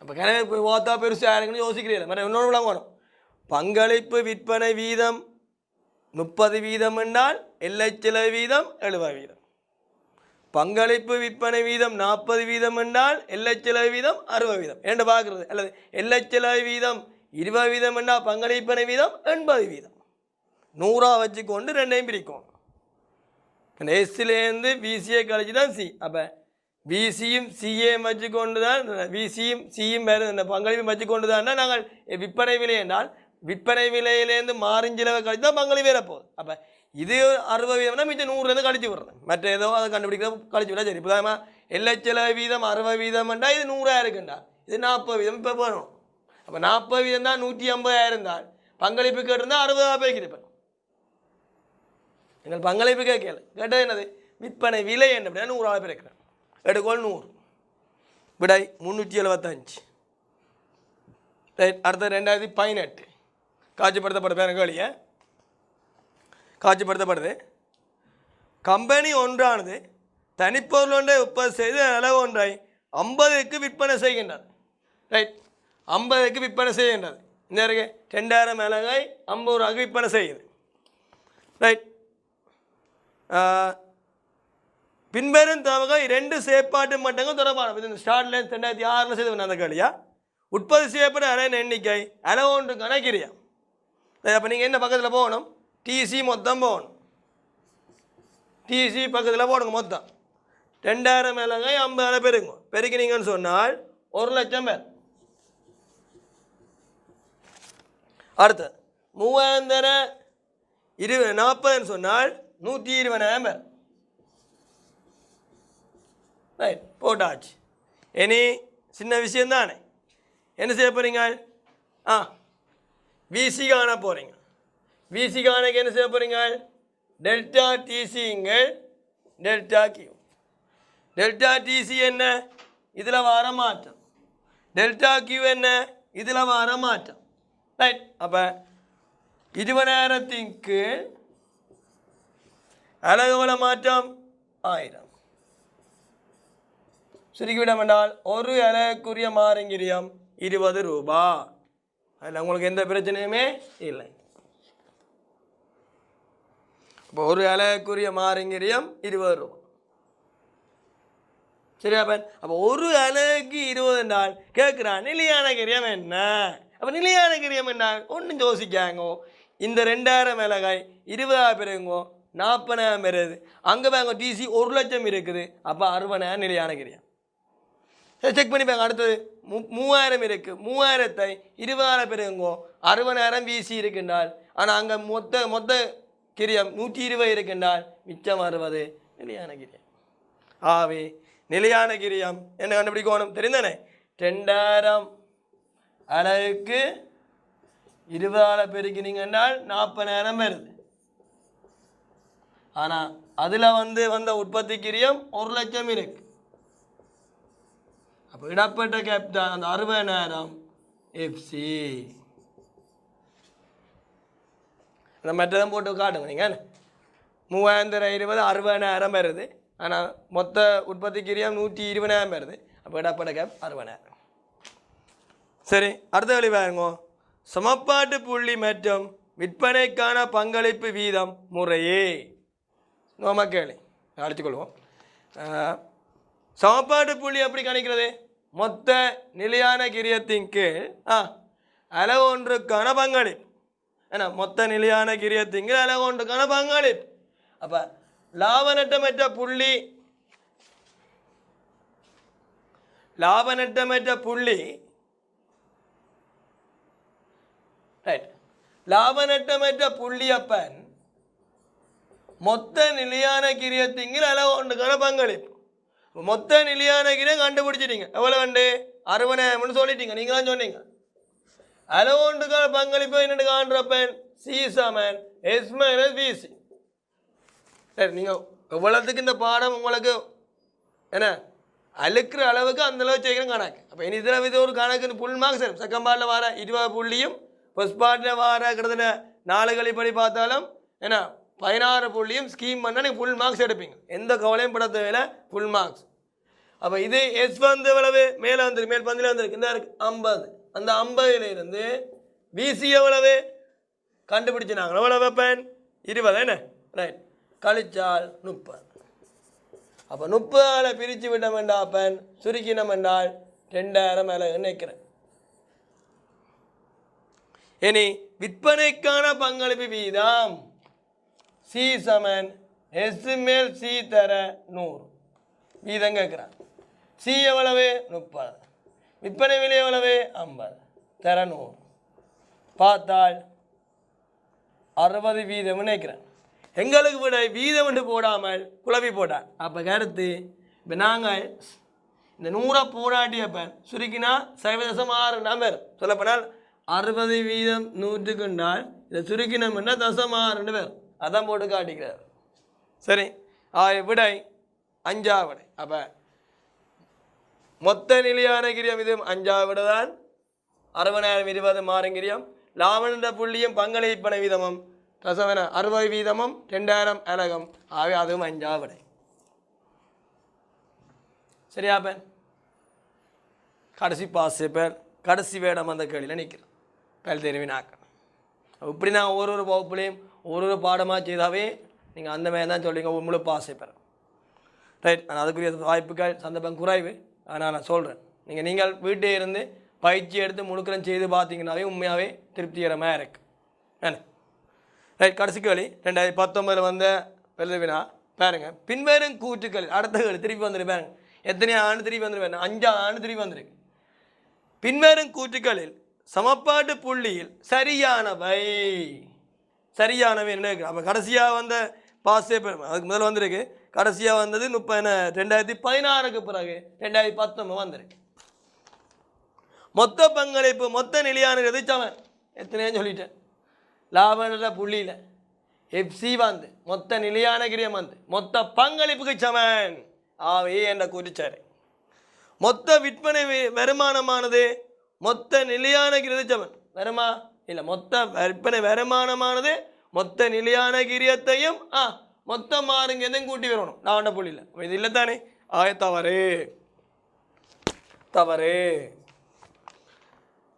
அப்போ கிணறு போய் ஓத்தா பெருசாக இருக்குன்னு யோசிக்கிறீங்க. மற்ற இன்னொன்று விளங்கணும். பங்களிப்பு விற்பனை வீதம் 30% என்றால் எல்லை செலவு வீதம் 70%. பங்களிப்பு விற்பனை வீதம் 40% என்றால் எல்லை செலவு வீதம் 60% என்று பார்க்குறது. அல்லது எல்லை செலவு வீதம் 20% என்றால் பங்களிப்பினை வீதம் 80%. 100 வச்சுக்கொண்டு ரெண்டையும் பிரிக்கும். எஸ்லேருந்து பிசியை கழிச்சு தான் சி. அப்போ பிசியும் சிஏயும் வச்சுக்கொண்டு தான் பிசியும் சியும் வேறு பங்களிப்பு வச்சுக்கொண்டு தான் நாங்கள் விற்பனை விலை என்றால் விற்பனை விலையிலேருந்து மாறுஞ்செலவை கழிச்சு தான் பங்களிப்பு வேற போகுது. அப்போ இது 60% மிச்சம் 100லேருந்து கழிச்சு விடுறேன். மற்ற ஏதோ அதை கண்டுபிடிக்கிற கழிச்சு விட சரி. இப்போ எல்லை செலவு வீதம் 60% இது 100 இருக்குண்டா, இது 40%. இப்போ போகணும். அப்போ 40% தான் 150 இருந்தால் பங்களிப்பு கேட்டிருந்தால் 60 பேருக்கு. எங்கள் பங்களிப்பு கேட்கல கேட்டது என்னது? விற்பனை விலை என்ன? அப்படின்னா 100 பேருக்கிறேன். எடுக்கோள் 100. விடை 375. ரைட். அடுத்த 2018 காட்சிப்படுத்தப்படுது. எனக்கு வழியை காட்சிப்படுத்தப்படுது. கம்பெனி ஒன்றானது தனிப்பொருள் ஒன்றை உற்பத்தி செய்து அளவு ஒன்றை 50க்கு விற்பனை செய்கின்றது. ரைட், 50க்கு விற்பனை செய்கின்றது. இந்த இருக்கு 2000 மிளகாய் 50 ரூபாய்க்கு விற்பனை செய்யுது. ரைட், பின்வரும் தொகை 2 செயற்பாட்டு மட்டங்கள் தொடர்பான இந்த ஸ்டார்ட்ல 2006 செய்து அந்த கேள்வியா உற்பத்தி செய்யப்பட்ட அலையின் எண்ணிக்கை அளவு ஒன்று கணக்கிறியா. அப்போ நீங்கள் என்ன பக்கத்தில் போகணும், டிசி மொத்தம் போகணும். டிசி பக்கத்தில் போடுங்க மொத்தம் 2000 மிளகாய் 50 பெருங்க பெருக்கினீங்கன்னு சொன்னால் 1,00,000 பேர். அடுத்து 3040 சொன்னால் 120,000 பேர். ரைட், போட்டாச்சு. இனி சின்ன விஷயம் தானே, என்ன செய்ய போகிறீங்க, விசி காண போகிறீங்க. விசி காணக்கு என்ன செய்ய போகிறீங்க, டெல்டா டிசிங்கள் டெல்டா கியூ. டெல்டா டிசி என்ன, இதில் வர மாற்றம். டெல்டா கியூ என்ன, இதில் வர மாற்றம். ரைட், அப்போ 20,000 கீழ் அலகுவல மாற்றம் 1000. சுருக்கிவிடம் என்றால் ஒரு அலகுக்குரிய மாறுங்கிரியம் 20 ரூபா. அதில் உங்களுக்கு எந்த பிரச்சனையுமே இல்லை. இப்போ ஒரு அலகுக்குரிய மாறுங்கிரியம் 20 ரூபா. சரியா பன்? அப்போ ஒரு அலகுக்கு 20 என்றால் கேட்குறான் நிலையான கிரியம் என்ன. அப்போ நிலையான கிரியம் என்ன, ஒன்றும் யோசிக்காங்கோ. இந்த 2000 மிளகாய் 20,000 பெருங்கோ 40,000 பெறுது. அங்கே பாங்க டிசி 1,00,000 இருக்குது. அப்போ 60,000 நிலையான கிரியம். செக் பண்ணி பாங்க. அடுத்தது 3000 இருக்குது. 3000ஐ 20,000 பெருங்கோ 60,000 விசி இருக்குன்றால். ஆனால் அங்கே மொத்த கிரியம் 120 இருக்குன்றால் மிச்சம் 60 நிலையான கிரியம். ஆவே நிலையான கிரியம் என்ன கண்டுபிடிக்கணும் தெரிந்தானே, 2000 அலகுக்கு 20,000 பெருக்கினீங்கன்னால் 40,000 வருது. ஆனால் அதில் வந்த உற்பத்தி கிரியம் 1,00,000 இருக்கு. அப்போ இடப்பட்ட கேபிட்டல் அந்த 60,000 எஃப்சி. அந்த மற்றதான் போட்டு காட்டுங்க நீங்கள். 3020 60,000 வருது. ஆனால் மொத்த உற்பத்தி கிரியம் 120,000 வருது. அப்போ இடப்பட்ட கேப் 60,000. சரி, அடுத்த வழி பாருங்க. சமப்பாட்டு புள்ளி மற்றும் விற்பனைக்கான பங்களிப்பு வீதம் முறையே நோமக்கேளி அழைச்சிக்கொள்வோம். சமப்பாட்டு புள்ளி எப்படி கணிக்கிறது, மொத்த நிலையான கிரியத்தின் கீழ் அளவு ஒன்றுக்கான பங்களிப்பு. ஏன்னா மொத்த நிலையான கிரியத்தின் கீழ் அளவு ஒன்றுக்கான பங்களிப்பு. அப்போ லாப நட்டமற்ற புள்ளி ரைட், லாப நட்டமற்ற புள்ளியப்பன் மொத்த நிலையான கிரியத்திங்கில் அளவு ஒன்றுக்கான பங்களிப்பு. மொத்த நிலையான கிரியம் கண்டுபிடிச்சிட்டீங்க. எவ்வளோ வேண்டு 60,000 சொல்லிட்டீங்க, நீங்கள் தான் சொன்னீங்க. அளவு ஒன்றுக்கான பங்களிப்பு என்னென்னு காண்றப்பன் சி சமன் எஸ் மைனஸ் பிசி. சரி, நீங்கள் எவ்வளோத்துக்கு இந்த பாடம் உங்களுக்கு என்ன அழுக்கிற அளவுக்கு அந்தளவு செய்கிற கணக்கு. அப்போ இனி இதில் இது ஒரு கணக்குன்னு ஃபுல் மார்க்ஸ் வரும். செகண்ட் பார்ட்டில் வர 20 புள்ளியும் ஃபர்ஸ்ட் பார்ட்டில் வர கிட்டத்தட்ட 4 கழிப்படி பார்த்தாலும் என்ன 16 புள்ளியும் ஸ்கீம் பண்ணால் நீங்கள் ஃபுல் மார்க்ஸ் எடுப்பீங்க. எந்த கவலையும் பட தேவையில்ல, ஃபுல் மார்க்ஸ். அப்போ இது எஸ் எவ்வளவு மேலே வந்துருக்கு, மேல் பந்தில் வந்துருக்கு, இந்த இருக்குது 50. அந்த 50லிருந்து பிசி எவ்வளவு கண்டுபிடிச்சு நாங்கள் எவ்வளோ வைப்பேன் 20 என்ன ரைட், கழிச்சால் 30. அப்போ 30ஆல் பிரித்து விட்டோம் என்றாப்பன் சுருக்கினம் என்றால் 2000 மேலே நினைக்கிறேன். இனி விற்பனைக்கான பங்களிப்பு வீதம் சி சமன் எஸ் மேல் சி தர 100 வீதம் கேட்குறான். சி எவ்வளவு 30, விற்பனை விலை எவ்வளவு 50 தர 100 பார்த்தால் 60 வீதம் நினைக்கிறேன். எங்களுக்கு விட வீதம் என்று போடாமல் குழப்பி போட்டான். அப்போ கருத்து இப்போ நாங்கள் இந்த 100 போராட்டியப்பன் சுருக்கினா 0.6 நம்பர் சொல்லப்போனால் 60 வீதம் 100க்கு என்றால் இதை சுருக்கினோம்னா 0.6 பேர் அதான் போட்டு காட்டிக்கிறார். சரி, விடை 5ஆம் விடை. அப்போ மொத்த நிலையான கிரியம் இது 5ஆம் விடை தான். 60,000 20 மாறுங்கிரியம் லாப புள்ளியும் பங்களிப்பன வீதமும் ரசவன 60 வீதமும் 2000 அலகம் ஆகவே அதுவும் 5 விடை சரியா பேன் கடைசி பாஸ் பேர் கடைசி வேடம் அந்த கேள்வியில் நிற்கிறோம் பல்வேறு வினாக்கள் இப்படி நான் ஒரு வகுப்புலையும் ஒரு பாடமாக செய்தாவே நீங்கள் அந்த மாதிரி தான் சொல்லுவீங்க முழு பாஸ் பெறும் ரைட் ஆனால் அதுக்குரிய வாய்ப்புகள் சந்தர்ப்பம் குறைவு ஆனால் நான் சொல்கிறேன் நீங்கள் வீட்டே இருந்து பயிற்சி எடுத்து முழுக்கரம் செய்து பார்த்தீங்கன்னாவே உண்மையாகவே திருப்திகரமாக இருக்கு என்ன ரைட் கடைசி கேள்வி 2019 வந்த வினா பாருங்கள் பின்வரும் கூற்றுக்கள் அடுத்த கேள்வி திருப்பி வந்துரு பாருங்க எத்தனை ஆண்டு திருப்பி வந்துரு 5 ஆண்டு திருப்பி வந்துருக்கு பின்வரும் கூற்றுக்களில் சமப்பாட்டு புள்ளியில் சரியானவை என்ன அப்போ கடைசியாக வந்த பாஸே அதுக்கு முதல்ல வந்திருக்கு கடைசியாக வந்தது 2016க்கு பிறகு 2019 வந்திருக்கு மொத்த பங்களிப்பு மொத்த நிலையானது சமன் எத்தனையும் சொல்லிட்டேன் லாபன்ற புள்ளியில் எஃப்சி வந்து மொத்த நிலையான கிரியம் வந்து மொத்த பங்களிப்புக்கு சமன் ஆவே என்ற கூறிச்சாரு மொத்த விற்பனை வருமானமானது மொத்த நிலையான கிரியம் சமன் வருமா இல்லை மொத்த விற்பனை வருமானமானது மொத்த நிலையான கிரியத்தையும் மொத்த மாறுங்கிறதையும் கூட்டி வரணும் லாபண்ட புள்ளியில் இது இல்லை தானே தவறு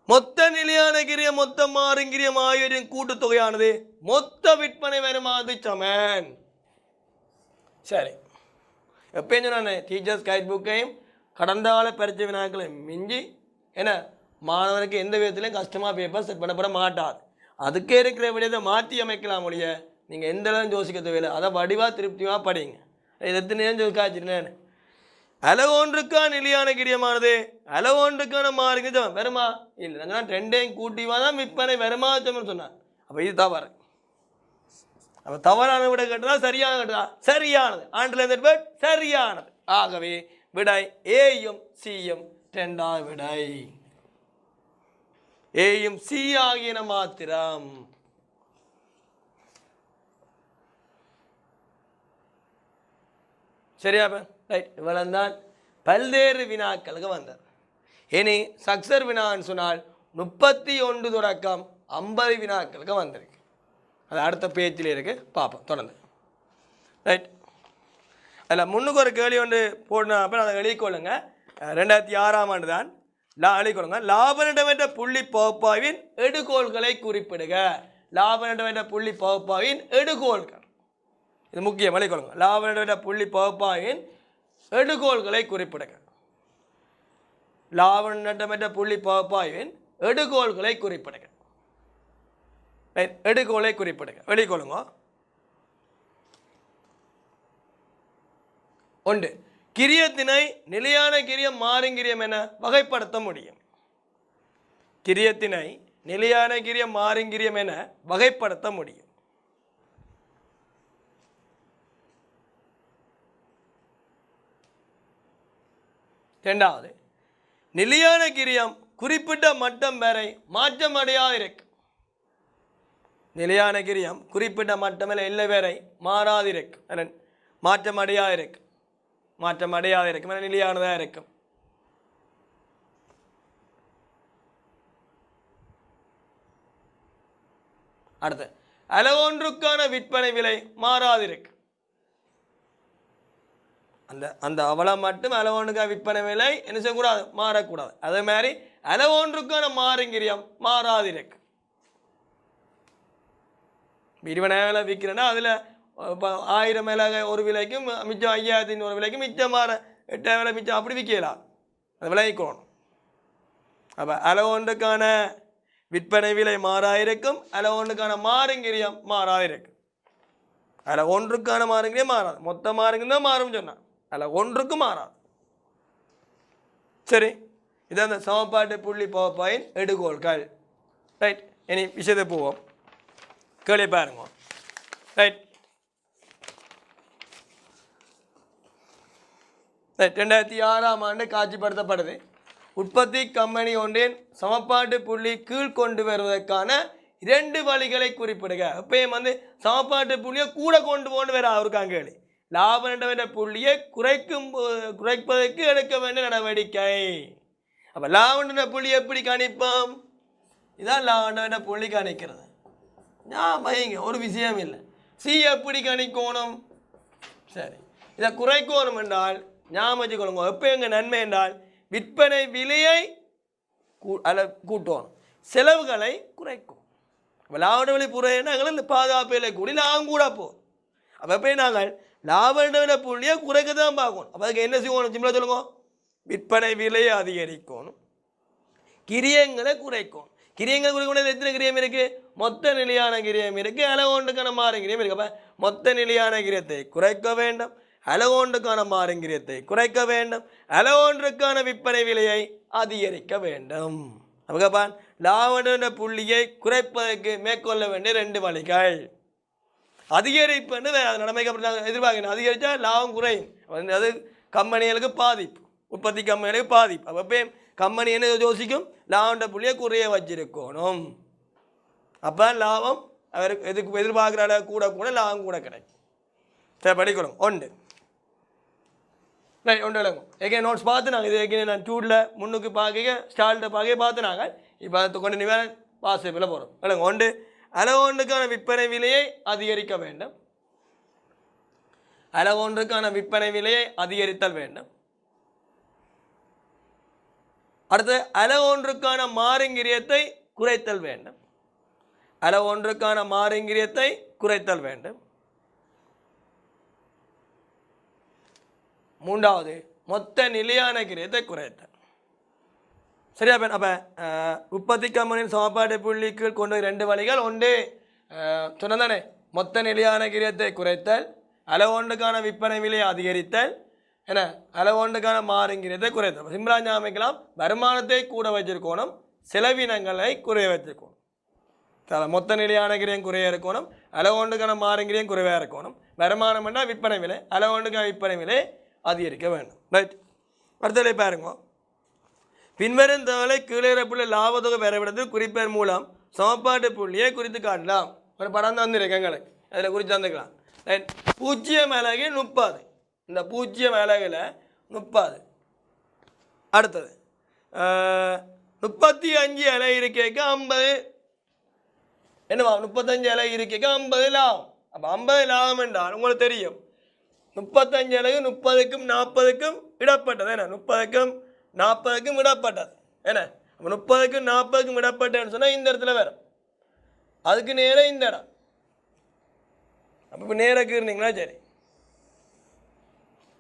மொத்த நிலையான கிரியம் மொத்த மாறுங்கிரியம் ஆகியோரின் கூட்டுத்தொகையானது மொத்த விற்பனை வருமானது சமன் சரி எப்பயும் சொன்னானே டீச்சர்ஸ் கைட் புக்கையும் கடந்த கால பரிச்சை வினாக்களையும் மிஞ்சி என்ன மாணவருக்கு எந்த விதத்திலையும் கஷ்டமாக பேப்பர் செட் பண்ணப்பட மாட்டாது அதுக்கே இருக்கிற விடயத்தை மாற்றி அமைக்கலாம் ஒழிய நீங்கள் எந்த அளவு யோசிக்க தேவையில்லை அதை வடிவாக திருப்தியாக படிங்க இது எத்தனை நேரம் காய்ச்சிருந்தேன் அளவொன்றுக்கான நிலையான கிரியமானது அளவொன்றுக்கான மாறுங்க வருமா இல்லை நாங்கள் ரெண்டையும் கூட்டிவா தான் விற்பனை வருமா சொன்னான் அப்போ இது தவறு அப்போ தவறான விட கேட்டதா சரியான கேட்டதா சரியானது ஆண்டில் சரியானது ஆகவே விடை ஏயும் சியும் 2வது விடை ஏயும் சி ஆகியன மாத்திரம் சரியா ரைட் இவ்வளவு தான் பல்வேறு வினாக்களுக்கு வந்தார் இனி சக்சர் வினான்னு சொன்னால் 31 தொடக்கம் 50 வினாக்களுக்கு வந்திருக்கு அது அடுத்த பேஜில் இருக்கு பார்ப்போம் தொடர்ந்து ரைட் அதில் முன்னுக்கு ஒரு கேள்வி ஒன்று போடணும் அப்போ அதை எழுதிக்கொள்ளுங்க 2006ஆம் ஆண்டு தான் எழுதிக்கொள்ளுங்க லாப நட்டமற்ற புள்ளி பகுப்பாய்வின் எடுகோள்களை குறிப்பிடுக லாப நட்டமற்ற புள்ளி பகுப்பாய்வின் எடுகோள்கள் இது முக்கியம் எழுதிக்கொள்ளுங்க லாப நட்டமற்ற புள்ளி பகுப்பாய்வின் எடுகோள்களை குறிப்பிடுக லாப நட்டமற்ற புள்ளி பகுப்பாய்வின் எடுகோள்களை குறிப்பிடுக எடுகோளை குறிப்பிடுக வெளிக்கொள்ளுங்க 1 கிரியத்தினை நிலையான கிரியம் மாறுங்கிரியம் என வகைப்படுத்த முடியும் கிரியத்தினை நிலையான கிரியம் மாறுங்கிரியம் என வகைப்படுத்த முடியும் 2வது நிலையான கிரியம் குறிப்பிட்ட மட்டம் வரை மாற்றமடையாதிருக்கும் நிலையான கிரியம் குறிப்பிட்ட மட்டம் இல்லை வரை மாறாதிருக்கும் மாற்றமடையாதிருக்கும் நிலையானதாக இருக்கும் அடுத்து அளவொன்றுக்கான விற்பனை விலை மாறாதிருக்கு அந்த அவளை மட்டும் அளவொன்றுக்கான விற்பனை விலை என்ன செய்யக்கூடாது மாறக்கூடாது அதே மாதிரி அளவொன்றுக்கான மாறுங்கிரியம் மாறாதிருக்கு 20,000 விற்கிறேன்னா அதில் 1000 மேலாக ஒரு விலைக்கும் மிச்சம் 5,500 விலைக்கும் மிச்சம் மாற 8,000 மிச்சம் அப்படி விற்கலாம் அது விளைவிக்கணும் அப்போ அளவொன்றுக்கான விற்பனை விலை மாறாயிருக்கும் அளவொன்றுக்கான மாறுங்கிரியம் மாறாதிருக்கும் அளவொன்றுக்கான மாறுங்கிரியம் மாறாது மொத்த மாறுங்க தான் மாறும் சொன்னான் அளவொன்றுக்கும் மாறாது சரி இது அந்த சமப்பாட்டு புள்ளி பகுப்பாயின் எடுகோள்கள் ரைட் இனி விஷயத்தை போவோம் கேள்வி பாருங்க ரைட் 2006ஆம் ஆண்டு காட்சிப்படுத்தப்படுது உற்பத்தி கம்பெனி ஒன்றின் சமப்பாட்டு புள்ளி கீழ் கொண்டு வருவதற்கான 2 வழிகளை குறிப்பிடுக எப்பயும் சமப்பாட்டு புள்ளியை கூட கொண்டு போன்னு வேற அவருக்காங்க கேள்வி லாப நட்ட புள்ளியை குறைப்பதற்கு எடுக்க வேண்டிய நடவடிக்கை அப்போ லாப நட்ட புள்ளி எப்படி கணிப்போம் இதான் லாப நட்ட புள்ளி கணிக்கிறது வைங்க, ஒரு விஷயம் இல்லை. சி எப்படி கணிக்கோணும்? சரி, இதை குறைக்கணும் என்றால் ஞாபகம் வச்சுக்கொள்ளுங்க. எப்போ எங்கள் நன்மை என்றால் விற்பனை விலையை கூட்டணும், செலவுகளை குறைக்கும். லாப விலை புறையினாங்கள் பாதுகாப்பிலை கூடி லாபம் கூட போகும். அப்போ எப்போ நாங்கள் லாப விலை புள்ளியை குறைக்க தான் பார்க்கணும். அப்போ அதுக்கு என்ன செய்யணும்? சிம்பிளாக சொல்லுங்க, விற்பனை விலையை அதிகரிக்கணும், கிரியங்களை குறைக்கும். கிரியங்களை குறைக்க எத்தனை கிரியம் இருக்குது? மொத்த நிலையான கிரியம் இருக்குது, அளவோண்டுக்கான மாறுங்கிரியம் இருக்குது. அப்போ மொத்த நிலையான கிரியத்தை குறைக்க வேண்டும், அளவோண்டுக்கான மாறுங்கிரியத்தை குறைக்க வேண்டும், அளவோன்றுக்கான விற்பனை விலையை அதிகரிக்க வேண்டும். அப்போ லாப புள்ளியை குறைப்பதற்கு மேற்கொள்ள வேண்டிய 2 வழிகள். அதிகரிப்புன்னு நடமைக்கப்பட்ட எதிர்பார்க்கணும். அதிகரித்தா லாபம் குறையும், அது கம்பெனிகளுக்கு பாதிப்பு, உற்பத்தி கம்பெனிகளுக்கு பாதிப்பு. அப்போ கம்பெனி என்ன யோசிக்கும்? லாப புள்ளியை குறைய வச்சிருக்கணும். அப்போ லாபம் அவருக்கு எதுக்கு எதிர்பார்க்குற கூட கூட லாபம் கூட கிடைக்கும். சரி, படிக்கணும். ஒன்று ரைட், ஒன்று விளங்கும். ஏகே நோட்ஸ் பார்த்து நாங்கள் இது ஏற்கனவே நான் டூரில் முன்னுக்கு பார்க்க ஸ்டால்கிட்ட பார்க்க பார்த்து நாங்கள் இப்போ அதை கொண்டு நிவேன் பாசிபிளில் போகிறோம். விளங்கும். ஒன்று, அளவோன்றுக்கான விற்பனை விலையை அதிகரிக்க வேண்டும், அளவோன்றுக்கான விற்பனை விலையை அதிகரித்தல் வேண்டும். அடுத்து, அளவோன்றுக்கான மாறுங்கிரியத்தை குறைத்தல் வேண்டும், அளவோன்றுக்கான மாறுங்கிரியத்தை குறைத்தல் வேண்டும். மூன்றாவது, மொத்த நிலையான கிரியத்தை குறைத்தல். சரியா? அப்போ உற்பத்தி கம்பெனியின் சமன்பாடு புள்ளிக்கு கொண்டு 2 வழிகள். ஒன்று சொன்னதானே, மொத்த நிலையான கிரியத்தை குறைத்தல், அளவோண்டுக்கான விற்பனை விலையை அதிகரித்தல், என்ன அளவோண்டுக்கான மாறுங்கிரியத்தை குறைத்தல். சிம்பிளா ஞாபகம், வருமானத்தை கூட வச்சிருக்கணும், செலவினங்களை குறைய வச்சிருக்கணும். மொத்த நிலையான கிரியம் குறைய இருக்கணும், அளவோண்டுக்கான மாறுங்கிரியம் குறைவாக இருக்கணும். வருமானம் என்றால் விற்பனை விலை, அளவோண்டுக்கான விற்பனை விலை அதிகரிக்க வேண்டும். ரைட். அடுத்ததை பாருங்க. பின்வரும் தகவலை கீழேறப்புள்ள லாபத்தொகை பெறப்படுறது குறிப்பதன் மூலம் சமன்பாட்டு புள்ளியை குறித்து காட்டலாம். ஒரு படம் தந்துருக்கு எங்களுக்கு, அதில் குறித்து தந்துக்கலாம். ரைட். 0 அலகு 30, இந்த 0 அலகில் 30. அடுத்தது 35 அலகு இருக்கைக்கு 50, என்னவா 35 அலகு இருக்கைக்கு 50 லாபம். அப்போ 50 லாபம் என்றால் உங்களுக்கு தெரியும் 35 அலகு 30க்கும் 40க்கும் இடப்பட்டது. என்ன 30க்கும் 40க்கும் இடப்பட்டது. என்ன 30க்கும் 40க்கும் இடப்பட்டதுன்னு சொன்னால் இந்த இடத்துல வரும், அதுக்கு நேராக இந்த இடம். அப்போ இப்போ நேராக இருந்தீங்களா? சரி,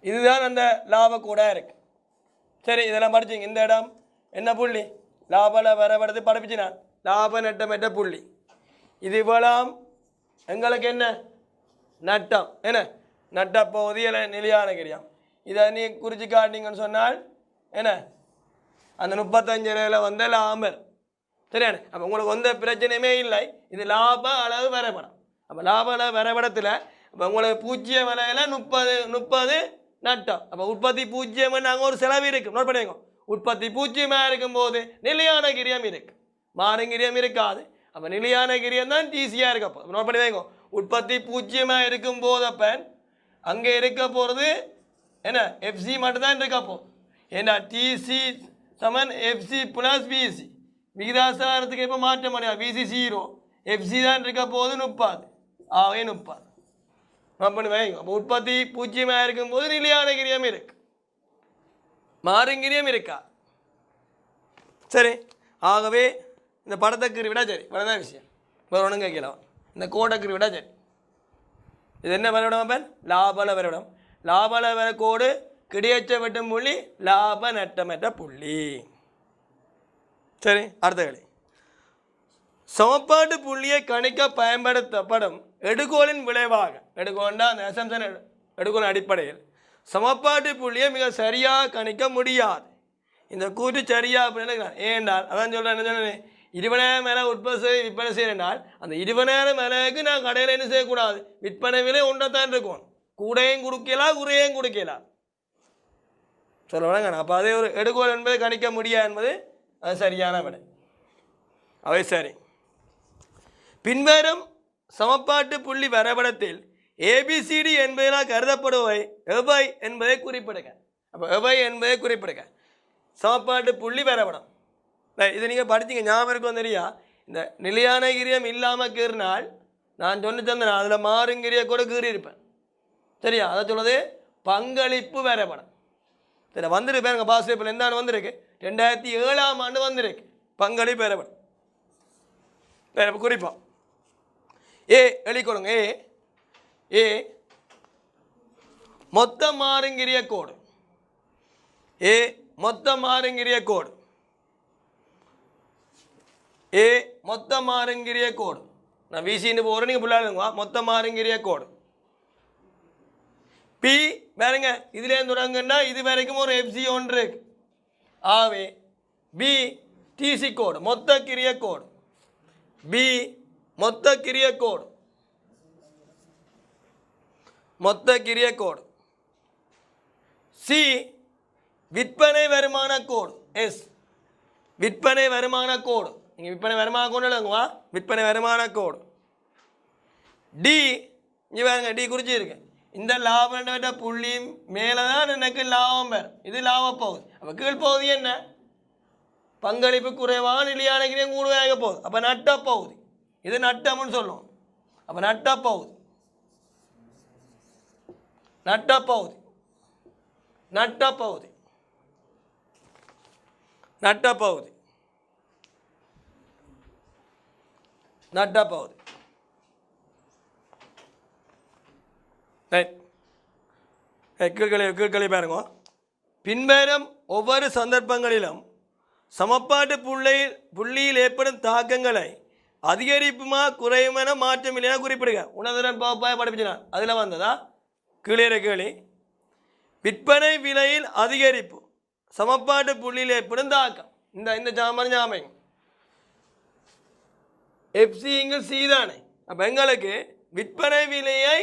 இதுதான் அந்த லாப கூட இருக்கு. சரி, இதெல்லாம் படிச்சிங்க. இந்த இடம் என்ன புள்ளி? லாபல வரப்படுறது படிப்பிச்சு நான் லாப நட்டமற்ற புள்ளி. இது இவ்வளவு எங்களுக்கு என்ன நட்டம், என்ன நட்ட பகுதியில் நிலையான கிரியம். இதை நீ குறித்து காட்டிங்கன்னு சொன்னால் என்ன அந்த 35 வந்த லாபம். சரியான? அப்போ உங்களுக்கு எந்த பிரச்சனையுமே இல்லை. இது லாப அளவு வரைபடம். அப்போ லாப அளவு வரைபடத்தில் அப்போ உங்களுக்கு 0 விலையில் 30 நட்டம். அப்போ உற்பத்தி 0 நாங்கள் ஒரு செலவு இருக்குது. நோட் பண்ணிக்கோ. உற்பத்தி 0 இருக்கும்போது நிலையான கிரியம் இருக்கு, மாறுங்கிரியம் இருக்காது. அப்போ நிலையான கிரியம் தான் ஈஸியாக இருக்கப்போ. நோட் பண்ணி வைங்க. உற்பத்தி 0 இருக்கும்போது அப்போ அங்கே இருக்க போகிறது என்ன எஃப்சி மட்டும்தான் இருக்கப்போ. ஏன்னா டிசி சமன் எஃப்சி ப்ளஸ் பிசி விகிதாசாரத்துக்கு இப்போ மாற்ற முடியாது. பிசி 0, எஃப்சி தான் இருக்க போது 30, ஆகவே 30. நோட் பண்ணி வைங்க. அப்போ உற்பத்தி 0 இருக்கும்போது நிலையான கிரியம் இருக்கு, மாறுங்கிரியம் இருக்கா? சரி, ஆகவே இந்த படத்தை விட சரி, இவ்வளோதான் விஷயம். வேறு ஒன்றும் கேட்கலாம். இந்த கோட்டை விட சரி. இது என்ன வரைபடம்? அப்போ லாபல வரைபடம். லாபல வர கோடு கிடையச்ச வெட்டும் புள்ளி, லாப நட்டமற்ற புள்ளி. சரி, அடுத்த கேள்வி. சமன்பாட்டு புள்ளியை கணிக்க பயன்படுத்தப்படும் எடுகோலின் விளைவாக, எடுகோல்னா அந்த அசம்சன் எடுகோலின் அடிப்படையில் சமன்பாட்டு புள்ளியை மிக சரியாக கணிக்க முடியாது. இந்த கூட்டு சரியா அப்படின்னு ஏன்னால் அதான் சொல்கிறேன். என்ன சொன்னேன்? 20,000 மேலே உற்பத்தி விற்பனை செய்யறால் அந்த 20,000 மேலேக்கு நான் கடையில் என்ன செய்யக்கூடாது, விற்பனை விலை ஒன்றைத்தான் இருக்கும். கூடையும் கொடுக்கலாம், குறையையும் கொடுக்கலாம். சொல்லுவாங்க. அப்போ அதே ஒரு எடுகோல் என்பதை கணிக்க முடியாது என்பது அது சரியான விடை. அவை சரி. பின்வரும் சமன்பாட்டு புள்ளி வரைபடத்தில் ஏபிசிடி என்பதனால் கருதப்படுவை எவை என்பதை குறிப்பிடுங்க. அப்போ எவை என்பதை குறிப்பிடுங்க. சமன்பாட்டு புள்ளி வரைபடம். இதை நீங்கள் படித்தீங்க, ஞாபகம் இருக்கும் தெரியா? இந்த நிலையான கிரியம் இல்லாமல் கீறினால் நான் சொன்ன தந்தேன் அதில் மாறுங்கிரிய கூட கீறியிருப்பேன். சரியா? அதை சொல்லுது பங்களிப்பு வரைபடம். சரி, வந்துருக்கு பாருங்க. பாஸ்வேப்பில் எந்த ஆண்டு வந்திருக்கு? 2007ஆம் ஆண்டு வந்திருக்கு பங்களிப்பு வரைபடம். சரி, குறிப்பா ஏ எழுதிக்கொள்ளுங்க. ஏ மொத்த மாறுங்கிரிய கோடு. ஏ மொத்த மாறுங்கிரிய கோடு. ஏ மொத்த மாறுங்கிரிய கோடு. நான் விசின்னு போகிறேன், நீங்கள் பிள்ளைங்க மொத்த மாறுங்கிரிய கோடு. பி பாருங்க, இதுலேருந்து தொடங்குன்னா இது வரைக்கும் ஒரு எஃப்சி ஒன்று இருக்கு. ஆவே பி டிசி கோடு, மொத்த கிரிய கோடு. பி மொத்த கிரிய கோடு, மொத்த கிரிய கோடு. சி விற்பனை வருமான கோடு. எஸ் விற்பனை வருமான கோடு. நீங்கள் விற்பனை வருமான கோடு எழுதுங்கவா, விற்பனை வருமான கோடு. டி இங்கே பாருங்க, டி குறிச்சிருக்கு. இந்த லாபன்ற புள்ளி மேலே தான் எனக்கு லாபம் பெறும். இது லாப பகுதி. அப்போ கீழ்ப்பகுதி என்ன? பங்களிப்பு குறைவாக நிலையான கிரியம் கூடுதலாக போகுது. அப்போ நட்ட பகுதி. இது நட்டம்னு சொல்லுவோம். அப்போ நட்ட பகுதி, நட்ட பகுதி, நட்ட பகுதி, நட்ட பகுதி, நட்ட பகுதி. கீழ்களை பாருங்க. பின்வரும் ஒவ்வொரு சந்தர்ப்பங்களிலும் சமப்பாட்டு புள்ளியில் ஏற்படும் தாக்கங்களை அதிகரிப்புமா குறையுமென மாற்றம் இல்லையா குறிப்பிடுங்க. உணர்திறன் பகுப்பாய படிப்பிச்சுனா அதில் வந்ததா? கீழே கேள்வி. விற்பனை விலையில் அதிகரிப்பு சமப்பாட்டு புள்ளியில் ஏற்படும் தாக்கம். இந்த சாமான் ஞாபகம் எஃப்சி இங்கே சி தானே. அப்போ எங்களுக்கு விற்பனை விலையை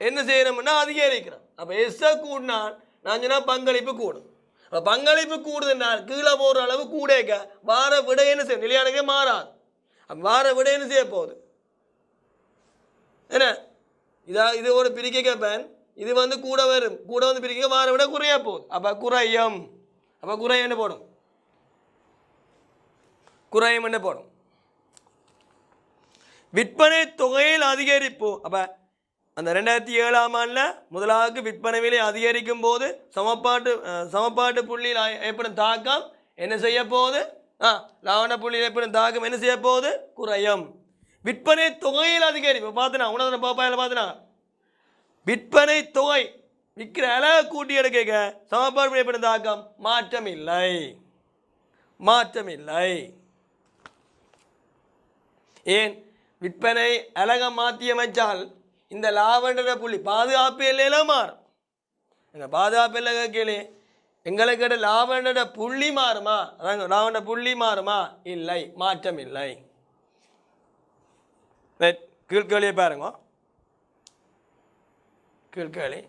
என்ன செய்யணும்னா அதிகரிக்கிறோம். அப்போ எஸ்ஸை கூடினால் நான் சொன்னால் பங்களிப்பு கூடும். அப்போ பங்களிப்பு கூடுதுனால் கீழே போகிற அளவு கூடேக்க வார விட என்ன செய்யும்? நிலையானவே மாறாது. அப்போ வார விட என்ன செய்ய போகுது? என்ன இது ஒரு பிரிக்க கேட்பேன். இது வந்து கூட வரும், கூட வந்து பிரிக்க வார விட குறைய போகுது. அப்போ குறையும். அப்போ குறையும் என்ன போடும்? குறையும் என்ன போடும்? விற்பனை தொகையில் அதிகரிப்பு. அப்போ அந்த 2007ஆம் ஆண்டில் முதலாவது விற்பனை விலை அதிகரிக்கும் போது சமப்பாட்டு புள்ளியில் ஏற்படும் தாக்கம் என்ன செய்ய போகுது? லாவண புள்ளியில் ஏற்படும் தாக்கம் என்ன செய்ய போகுது? குறையும். விற்பனை தொகையில் அதிகரிப்பு பார்த்தினா உணர்ந்த பாப்பாயில் பார்த்தினா விற்பனை தொகை விற்கிற அளவு கூட்டி எடுக்க சமப்பாட்டு புள்ளி ஏற்படும் தாக்கம் மாற்றம் இல்லை, மாற்றம் இல்லை. ஏன்? விற்பனை அழக மாற்றி அமைச்சால் இந்த லாபன்ற புள்ளி பாதுகாப்பு எல்லையில மாறும். எங்கள் பாதுகாப்பு எல்லை கேள்வி எங்களுக்கு லாபன்ற புள்ளி மாறுமா? அதாங்க லாபன்ற புள்ளி மாறுமா? இல்லை, மாற்றம் இல்லை. கீழ்கேளியை பாருங்க. கீழ்கேளி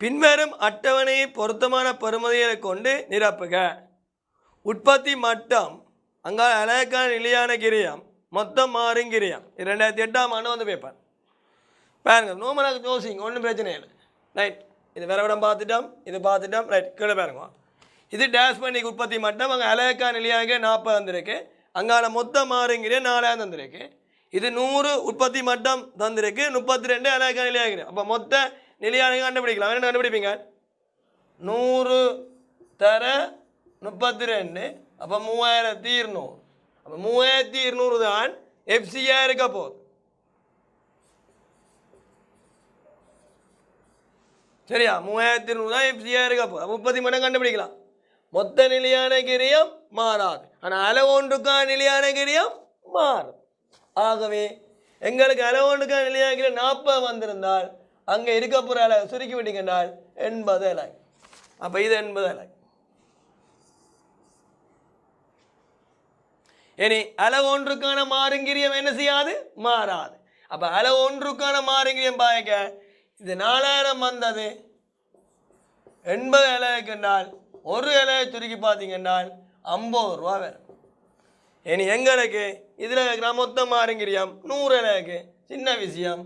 பின்வரும் அட்டவணையை பொருத்தமான பெறுமதிகளை கொண்டு நிரப்புக. உற்பத்தி மட்டம் அங்கே அழகான நிலையான கிரியம் மொத்தம் மாறும் கிரியம் 2008ஆம் ஆண்டு வந்து பேப்பர் பாருங்க. நோமனாக யோசிங்க, ஒன்றும் பிரச்சனை இல்லை. ரைட், இது விரவிடம் பார்த்துட்டோம், இது பார்த்துட்டோம். ரைட், கீழே பாருங்க. இது டேஷ் பண்ணி உற்பத்தி மட்டம் அங்கே அழகான நிலையாக 40 வந்திருக்கு. அங்கால மொத்தம் மாறுங்கிற 4000 தந்திருக்கு. இது 100 உற்பத்தி மட்டம் தந்திருக்கு. 32 அழகான நிலையாகிறேன். அப்போ மொத்த நிலையான கண்டுபிடிக்கலாம். என்ன கண்டுபிடிப்பீங்க? 100 தர 32. அப்போ 3200. அப்போ 3200 தான் எஃப்சியா இருக்க போகுது. சரியா? 3200 தான் எஃப்சியா இருக்க போகுது. அப்போ 30 மடம் கண்டுபிடிக்கலாம். மொத்த நிலையான கிரியம் மாறாது, ஆனால் அளவொன்றுக்கான நிலையான கிரியம் மாறும். ஆகவே எங்களுக்கு அளவொன்றுக்கான நிலையான கிரியம் 40 வந்திருந்தால் அங்கே இருக்க போகிற அளவு சுருக்கி விட்டீங்கன்றால் 80 அலை. அப்போ இது 80 அலை. இனி அளவு ஒன்றுக்கான மாறுங்கிரியம் என்ன செய்யாது? மாறாது. அப்போ அளவு ஒன்றுக்கான மாறுங்கிரியம் பாய்க்க இது 4000 வந்தது 80 இலைக்குன்றால் ஒரு இலையை சுருக்கி பார்த்தீங்கன்னால் 50 ரூபா வரும். இனி எங்களுக்கு இதில் மொத்தம் மாறுங்கிரியம் 100 இலைக்கு சின்ன விஷயம்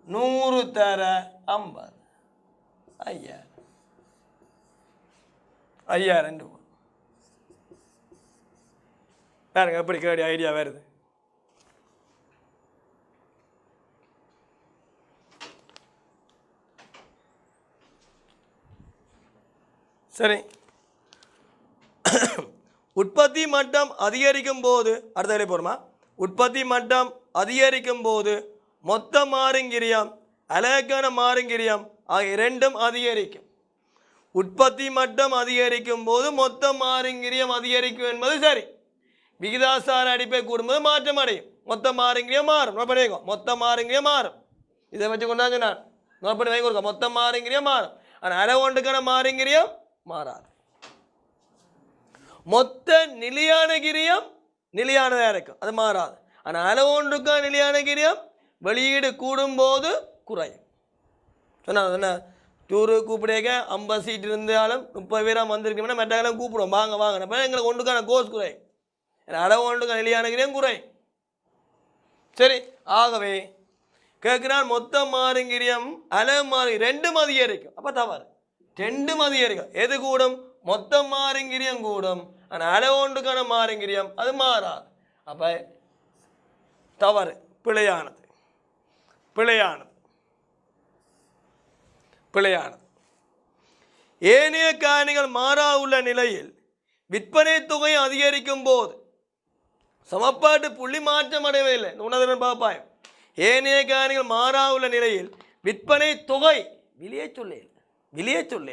100 தர 50 ஐயா. 5000 ரூபா. பாருங்க எப்படி கேடி ஐடியா வருது. சரி, உற்பத்தி மட்டம் அதிகரிக்கும் போது அடுத்த வேலை போடுமா, உற்பத்தி மட்டம் அதிகரிக்கும் போது மொத்த மாறுங்கிரியம் அலகுக்கான மாறுங்கிரியம் ஆகிய இரண்டும் அதிகரிக்கும். உற்பத்தி மட்டம் அதிகரிக்கும் போது மொத்த மாறுங்கிரியம் அதிகரிக்கும் என்பது சரி. விகிதாசார அடிப்பை கூடும்போது மாற்றம் அடையும். மொத்த மாறுங்கிரியம் மாறும். நோட் பண்ணி வைங்க, மொத்த மாறுங்கிரியம் மாறும். இதை வச்சு கொண்டாந்து நான் நோட் பண்ணி வைங்க, கொடுக்க மொத்த மாறுங்கிரியம் மாறும். ஆனால் அளவுண்டுக்கான மாறுங்கிரியம் மாறாது. மொத்த நிலையான கிரியம் நிலையானதாக இருக்கும், அது மாறாது. ஆனால் அளவுண்டுக்கான நிலையான கிரியம் வெளியீடு கூடும்போது குறையும். சொன்ன டூரு கூப்பிடுங்க, 50 சீட் இருந்தாலும் 30 பேராக வந்திருக்கோம்னா மெட்டாக்கெல்லாம் கூப்பிடுவோம், வாங்க வாங்க. அப்போ எங்களுக்கு ஒன்றுக்கான கோர்ஸ் குறையும், அளவு ஒன்றுக்கான நிலையான கிரியம் குறையும். சரி, ஆகவே கேட்கிறான் மொத்த மாறுங்கிரியம் அளவு மாறி ரெண்டும் அதிகரிக்கும். அப்போ தவறு, ரெண்டும் அதிகரிக்கும். எது கூடும்? மொத்த மாறுங்கிரியம் கூடும், ஆனால் அளவு ஒன்றுக்கான மாறுங்கிரியம் அது மாறாது. அப்போ தவறு, பிழையானது, பிழையானது, பிழையானது. ஏனைய காரணிகள் மாறா உள்ள நிலையில் விற்பனை தொகை அதிகரிக்கும் போது சமப்பாட்டு புள்ளி மாற்றம் அடைவதில்லை. உணர்தல் பாப்பாயம். ஏனைய காரணிகள் மாறா உள்ள நிலையில் விற்பனை தொகை விலையே சொல்ல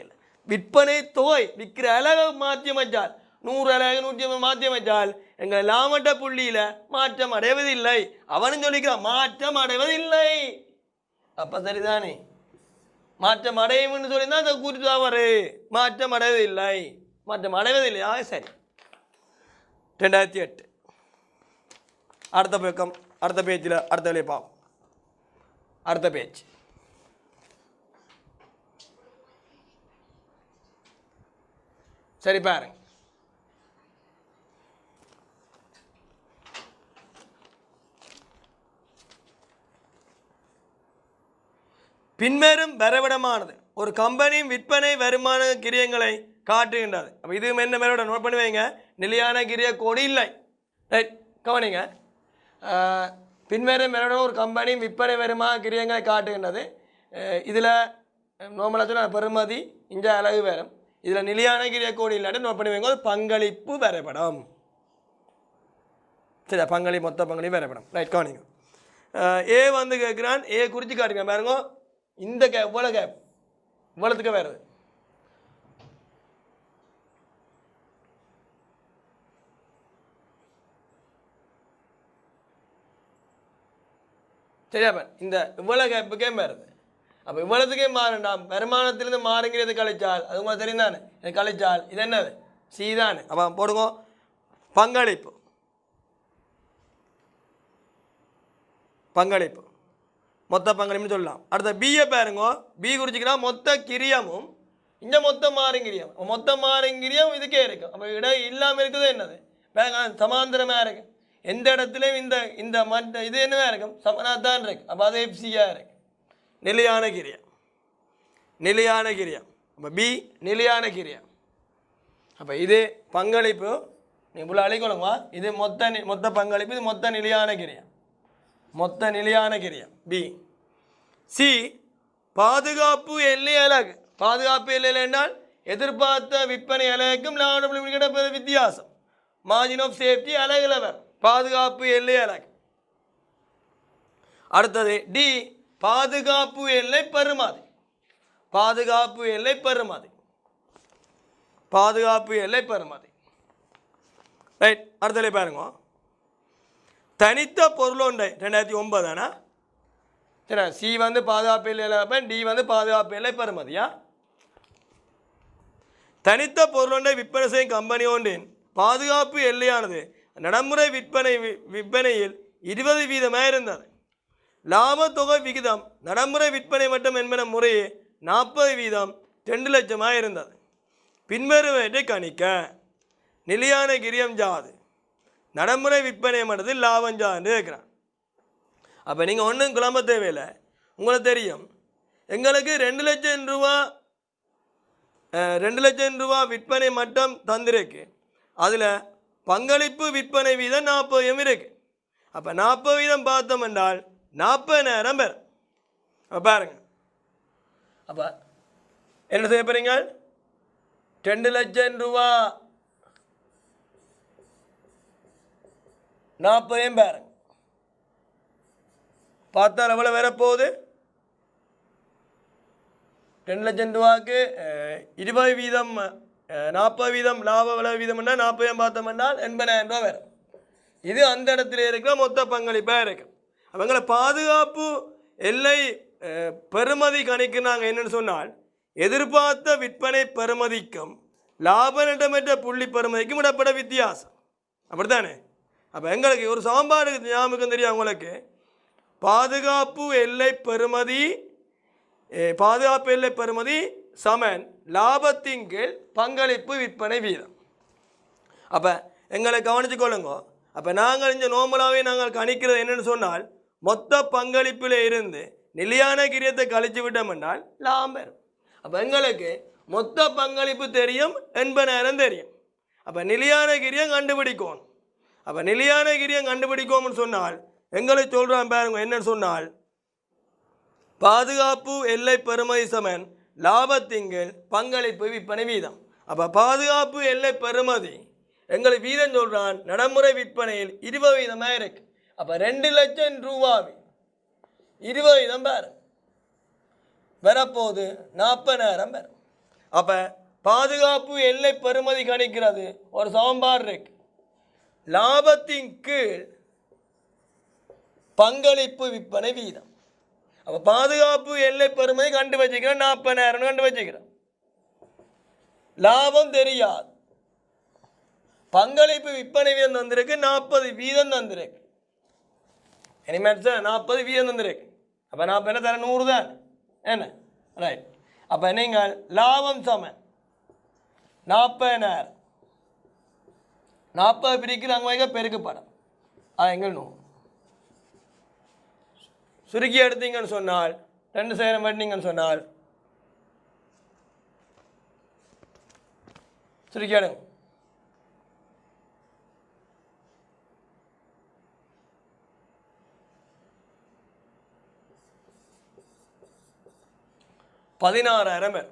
விற்பனை தொகை விற்கிற அழகு மாற்றி அமைச்சால் 100 அழகு 150 மாற்றி அமைச்சால் எங்கள் லாமட்ட புள்ளியில மாற்றம் அடைவதில்லை. அவனும் சொல்லிக்கிறான் மாற்றம் அடைவதில்லை. அப்ப சரிதானே, மாற்றம் அடையும் சொல்லியிருந்தா அதை குறித்து தவறு. மாற்றம் அடைவதில்லை, மாற்றம் அடைவதில்லை. ஆக சரி. 2008 அடுத்த பக்கம், அடுத்த பேஜில் அடுத்த வேலையை பார்ப்போம். அடுத்த பேஜ் சரி பாருங்க. பின்வரும் வரைபடமானது ஒரு கம்பெனியின் விற்பனை வருமான கிரியங்களை காட்டுகின்றது. அப்போ இது என்ன வரைபடம் நோட் பண்ணி வைங்க. நிலையான கிரிய கோடு இல்லை. ரைட், கவனிங்க. பின்வரும் வரைபடம் ஒரு கம்பெனியின் விற்பனை வருமான கிரியங்களை காட்டுகின்றது. இதில் நார்மலாக சொன்னால் பெறுமதி இஞ்ச அழகு வரும். இதில் நிலையான கிரிய கோடு இல்லாட்டி நோட் பண்ணி வைங்க. ஒரு பங்களிப்பு வரைபடம். சரி, பங்களிப்பு மொத்த பங்களிப்பு வரைபடம். ரைட், கவனிங்க. ஏ வந்து கேட்குறான், ஏ குறித்து காட்டுங்க. பாருங்க, இந்த கேப் இவ்வளோ கேப் இவ்வளோத்துக்கு வருது. சரியாப்ப இந்த இவ்வளோ கேப்புக்கே மாறுது. அப்போ இவ்வளோத்துக்கே மாறுண்டாம். வருமானத்திலிருந்து மாறுங்கிறது கழிச்சால் அது உங்களுக்கு தெரியும் தானே. கழிச்சால் இது என்னது? சி தானே. அப்போ போடுங்க பங்களிப்பு. பங்களிப்பு மொத்த பங்களிப்புன்னு சொல்லலாம். அடுத்த பிஏ பாருங்க. பி குறிச்சிக்கிறா மொத்த கிரியமும் இந்த மொத்த மாறுங்கிரியம். மொத்த மாறுங்கிரியம் இதுக்கே இருக்கும். அப்போ இடம் இல்லாமல் இருக்குது என்னது? சமாந்தரமாக இருக்கு. எந்த இடத்துலையும் இந்த இந்த மற்ற இது என்னவா இருக்கும்? சமனாத்தான் இருக்கு. அப்போ அது எஃப்சியாக இருக்கு. நிலையான கிரியம், நிலையான கிரியம். அப்போ பி நிலையான கிரியம். அப்போ இது பங்களிப்பு, நீங்கள் அழைக்கணுமா? இது மொத்த பங்களிப்பு, இது மொத்த நிலையான கிரியம், மொத்த நிலையான கிரியம் பி. சி பாதுகாப்பு எல்லை அலகு. பாதுகாப்பு எல்லை என்றால் எதிர்பார்த்த விற்பனை அலகுக்கும் லாப வித்தியாசம். மார்ஜின் ஆஃப் சேஃப்டி அலகுல வரும். பாதுகாப்பு எல்லை அலகு. அடுத்தது டி பாதுகாப்பு எல்லை பெறுமதி. பாதுகாப்பு எல்லை பெறுமதி, பாதுகாப்பு எல்லை பெறுமதி. ரைட், அடுத்தது பாருங்க. தனித்த பொருள் ஒன்றை 2009 ஆனா சரி. சி வந்து பாதுகாப்பு எல்லை, டி வந்து பாதுகாப்பு எல்லை பெறுமதியா. தனித்த பொருள் ஒன்றை விற்பனை செய்யும் கம்பெனி ஒன்றின் பாதுகாப்பு எல்லையானது நடைமுறை விற்பனையில் 20% இருந்தது. லாபத்தொகை விகிதம் நடைமுறை விற்பனை மட்டும் என்பன முறையே 40%, 2 லட்சமாக இருந்தது. பின்வருவற்றை கணிக்க. நிலையான கிரியம் ஜாது, நடைமுறை விற்பனை மட்டது லாபம் ஜான்னு இருக்கிறான். அப்போ நீங்கள் ஒன்றும் குழம்ப தேவையில்லை. உங்களுக்கு தெரியும், எங்களுக்கு 2 லட்சம் ரூபா 2 லட்சம் ரூபா விற்பனை மட்டம் தந்திருக்கு. அதில் பங்களிப்பு விற்பனை வீதம் 40 இருக்கு. அப்போ 40% பார்த்தோம் என்றால் 40,000 பேர். அப்போ பாருங்க, அப்போ என்ன செய்ய போறீங்க? 2 லட்சம் ரூபா 40 பாருங்க, பார்த்தால் எவ்வளோ வரப்போகுது? 2 லட்சம் ரூபாய்க்கு 20% 40% லாப விலை வீதம்னா 40 பார்த்தோம் என்றால் 80,000 ரூபா வரும். இது அந்த இடத்துல இருக்கிற மொத்த பங்களிப்பாக இருக்கு. அவங்கள பாதுகாப்பு எல்லை பெறுமதி கணிக்கு நாங்கள் என்னென்னு சொன்னால், எதிர்பார்த்த விற்பனை பெறுமதிக்கும் லாப நட்டமற்ற புள்ளி பெறுமதிக்கும் இடப்பட வித்தியாசம். அப்படித்தானே? அப்போ எங்களுக்கு ஒரு சமன்பாடு ஞாபகம் தெரியும் அவங்களுக்கு. பாதுகாப்பு எல்லை பெறுமதி சமன் லாபத்தின் கீழ் பங்களிப்பு விற்பனை வீதம். அப்போ எங்களை கவனிச்சு கொள்ளுங்க. அப்போ நாங்கள் இந்த நோம்பலாகவே நாங்கள் கணிக்கிறது என்னென்னு சொன்னால், மொத்த பங்களிப்பில் இருந்து நிலையான கிரியத்தை கழிச்சு விட்டோம் என்றால் லாபம் பெறும். அப்போ எங்களுக்கு மொத்த பங்களிப்பு தெரியும், 80,000 தெரியும். அப்போ நிலையான கிரியம் கண்டுபிடிக்கும். அப்போ நிலையான கிரியம் கண்டுபிடிக்கும்னு சொன்னால் எங்களுக்கு சொல்கிறான் பாருங்க, என்னன்னு சொன்னால் பாதுகாப்பு எல்லை பெறுமதி சமன் லாபத்திங்கள் பங்களிப்பு விற்பனை வீதம். அப்போ பாதுகாப்பு எல்லை பெறுமதி எங்களுக்கு வீதம் சொல்கிறான் நடைமுறை விற்பனையில் 20% இருக்கு. அப்போ 2 லட்சம் ரூபாவில் 20% பேர் வரப்போது 40,000 பேர். அப்போ பாதுகாப்பு எல்லை பெறுமதி கணிக்கிறது ஒரு சமன்பாடு இருக்கு. லாபத்தின் கீழ் பங்களிப்பு விற்பனை வீதம். அப்போ பாதுகாப்பு எல்லை பெறுமதி கண்டு வச்சுக்கிறேன், 40,000 கண்டு வச்சுக்கிறேன். லாபம் தெரியாது, பங்களிப்பு விற்பனை வீதம் தந்திருக்கு 40% தந்திருக்கு. இனிமேல் 40% தந்திருக்கு. அப்போ 40 என்ன தர 100 தான் என்ன, ரைட். அப்போ நீங்கள் லாபம் சமன் 40,000 40 பிரிக்கிறாங்க வைக்க பெருக்கப்படும். அது எங்கள் 100 சுருக்கி எடுத்தீங்கன்னு சொன்னால் 2,000 வெட்டினீங்கன்னு சொன்னால் சுருக்கி எடுங்க. $16,000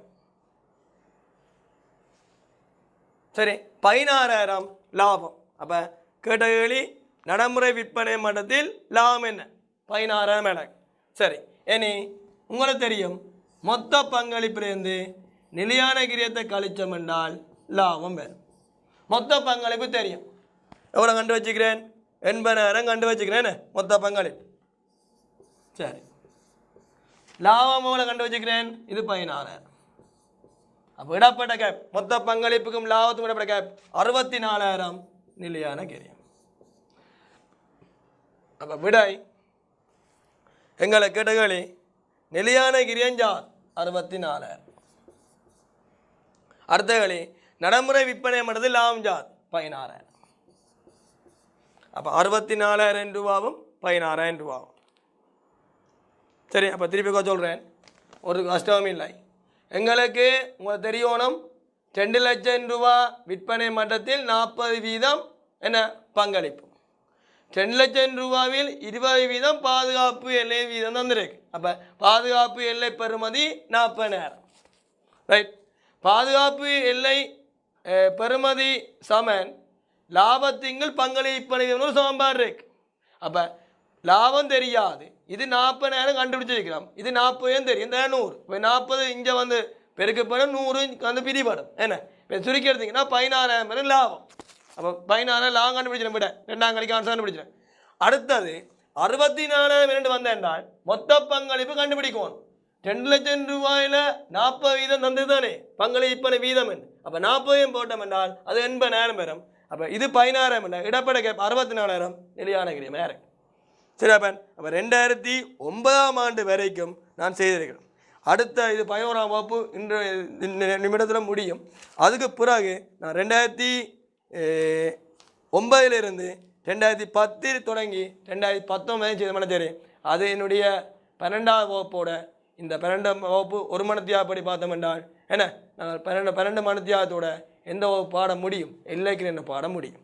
சரி, 16,000 லாபம். அப்போ கேட்ட கேள்வி நடைமுறை விற்பனை மட்டத்தில் லாபம் என்ன? 16,000. சரி, இனி உங்களுக்கு தெரியும் மொத்த பங்களிப்பிலிருந்து நிலையான கிரியத்தை கழிச்சோம் என்றால் லாபம் வரும். மொத்த பங்களிப்பு தெரியும், எவ்வளோ கண்டு வச்சுக்கிறேன்? 80,000 கண்டு வச்சுக்கிறேன் மொத்த பங்களிப்பு. சரி, லாபம் எவ்வளோ கண்டு வச்சுக்கிறேன்? இது 16,000. அப்போ இடப்பட்ட கேப் மொத்த பங்களிப்புக்கும் லாபத்துக்கும் இடப்பட்ட கேப் 64,000 நிலையான கிரியம். அப்போ விடை எங்களை கேட்டகளி நிலையான கிரியஞ்சார் 64,000. அடுத்த களி நடைமுறை விற்பனை மட்டத்தில் லாபம் ஜாத் 16,000. அப்போ 64,000 ரூபாவும் 16,000 ரூபாவும். சரி, அப்போ திருப்பி சொல்கிறேன், ஒரு கஷ்டமும் இல்லை. எங்களுக்கு உங்களுக்கு தெரியணும் 2 லட்சம் ரூபா விற்பனை மட்டத்தில் 40% என்ன பங்களிப்பு. 2 லட்சம் ரூபாவில் 20% பாதுகாப்பு எல்லை வீதம் தந்திருக்கு. அப்போ பாதுகாப்பு எல்லை பெறுமதி 40,000. ரைட். பாதுகாப்பு எல்லை பெறுமதி சமன் லாபத்திங்கள் பங்களிப்பு சமன்பாடு இருக்கு. அப்போ லாபம் தெரியாது, இது 40,000 கண்டுபிடிச்சிருக்கிறோம். இது 40 தெரியும், இந்த 100. இப்போ 40 இங்கே வந்து பெருக்கப்படும், 100 வந்து பிரிப்படும். என்ன இப்போ சுருக்கி எடுத்தீங்கன்னா 16,000 லாபம். அப்போ 16,000 லாபம் கண்டுபிடிச்சிடும். விட 2ஆம் கணிக்கு ஆன்சர் கண்டுபிடிச்சிடும். அடுத்தது 64,000 வந்தால் மொத்த பங்களிப்பு கண்டுபிடிக்கணும். 2 லட்சம் ரூபாயில் 40% தந்து தானே பங்களிப்பு வீதம். அப்போ 40 போட்டோம் என்றால் அது 80,000 வரும். அப்போ இது 16,000 இடப்பட கேப் 64,000 நிலையான கிரியம் நேரம். சரி, அப்போ 2009ஆம் ஆண்டு வரைக்கும் நான் செய்திருக்கிறேன். அடுத்த இது 11ஆம் வகுப்பு இன்று நிமிடத்தில் முடியும். அதுக்கு பிறகு நான் 2009 2010 தொடங்கி 2019 செய்த மாதிரி தெரியும். அது என்னுடைய 12ஆம் வகுப்போட இந்த 12ஆம் வகுப்பு ஒரு மணித்தியாகப்படி பார்த்தோம் என்றால் என்ன நாங்கள் 12 மணித்தியாகத்தோட எந்த வகுப்பு பாட முடியும் எல்லைக்கு என்ன பாட முடியும்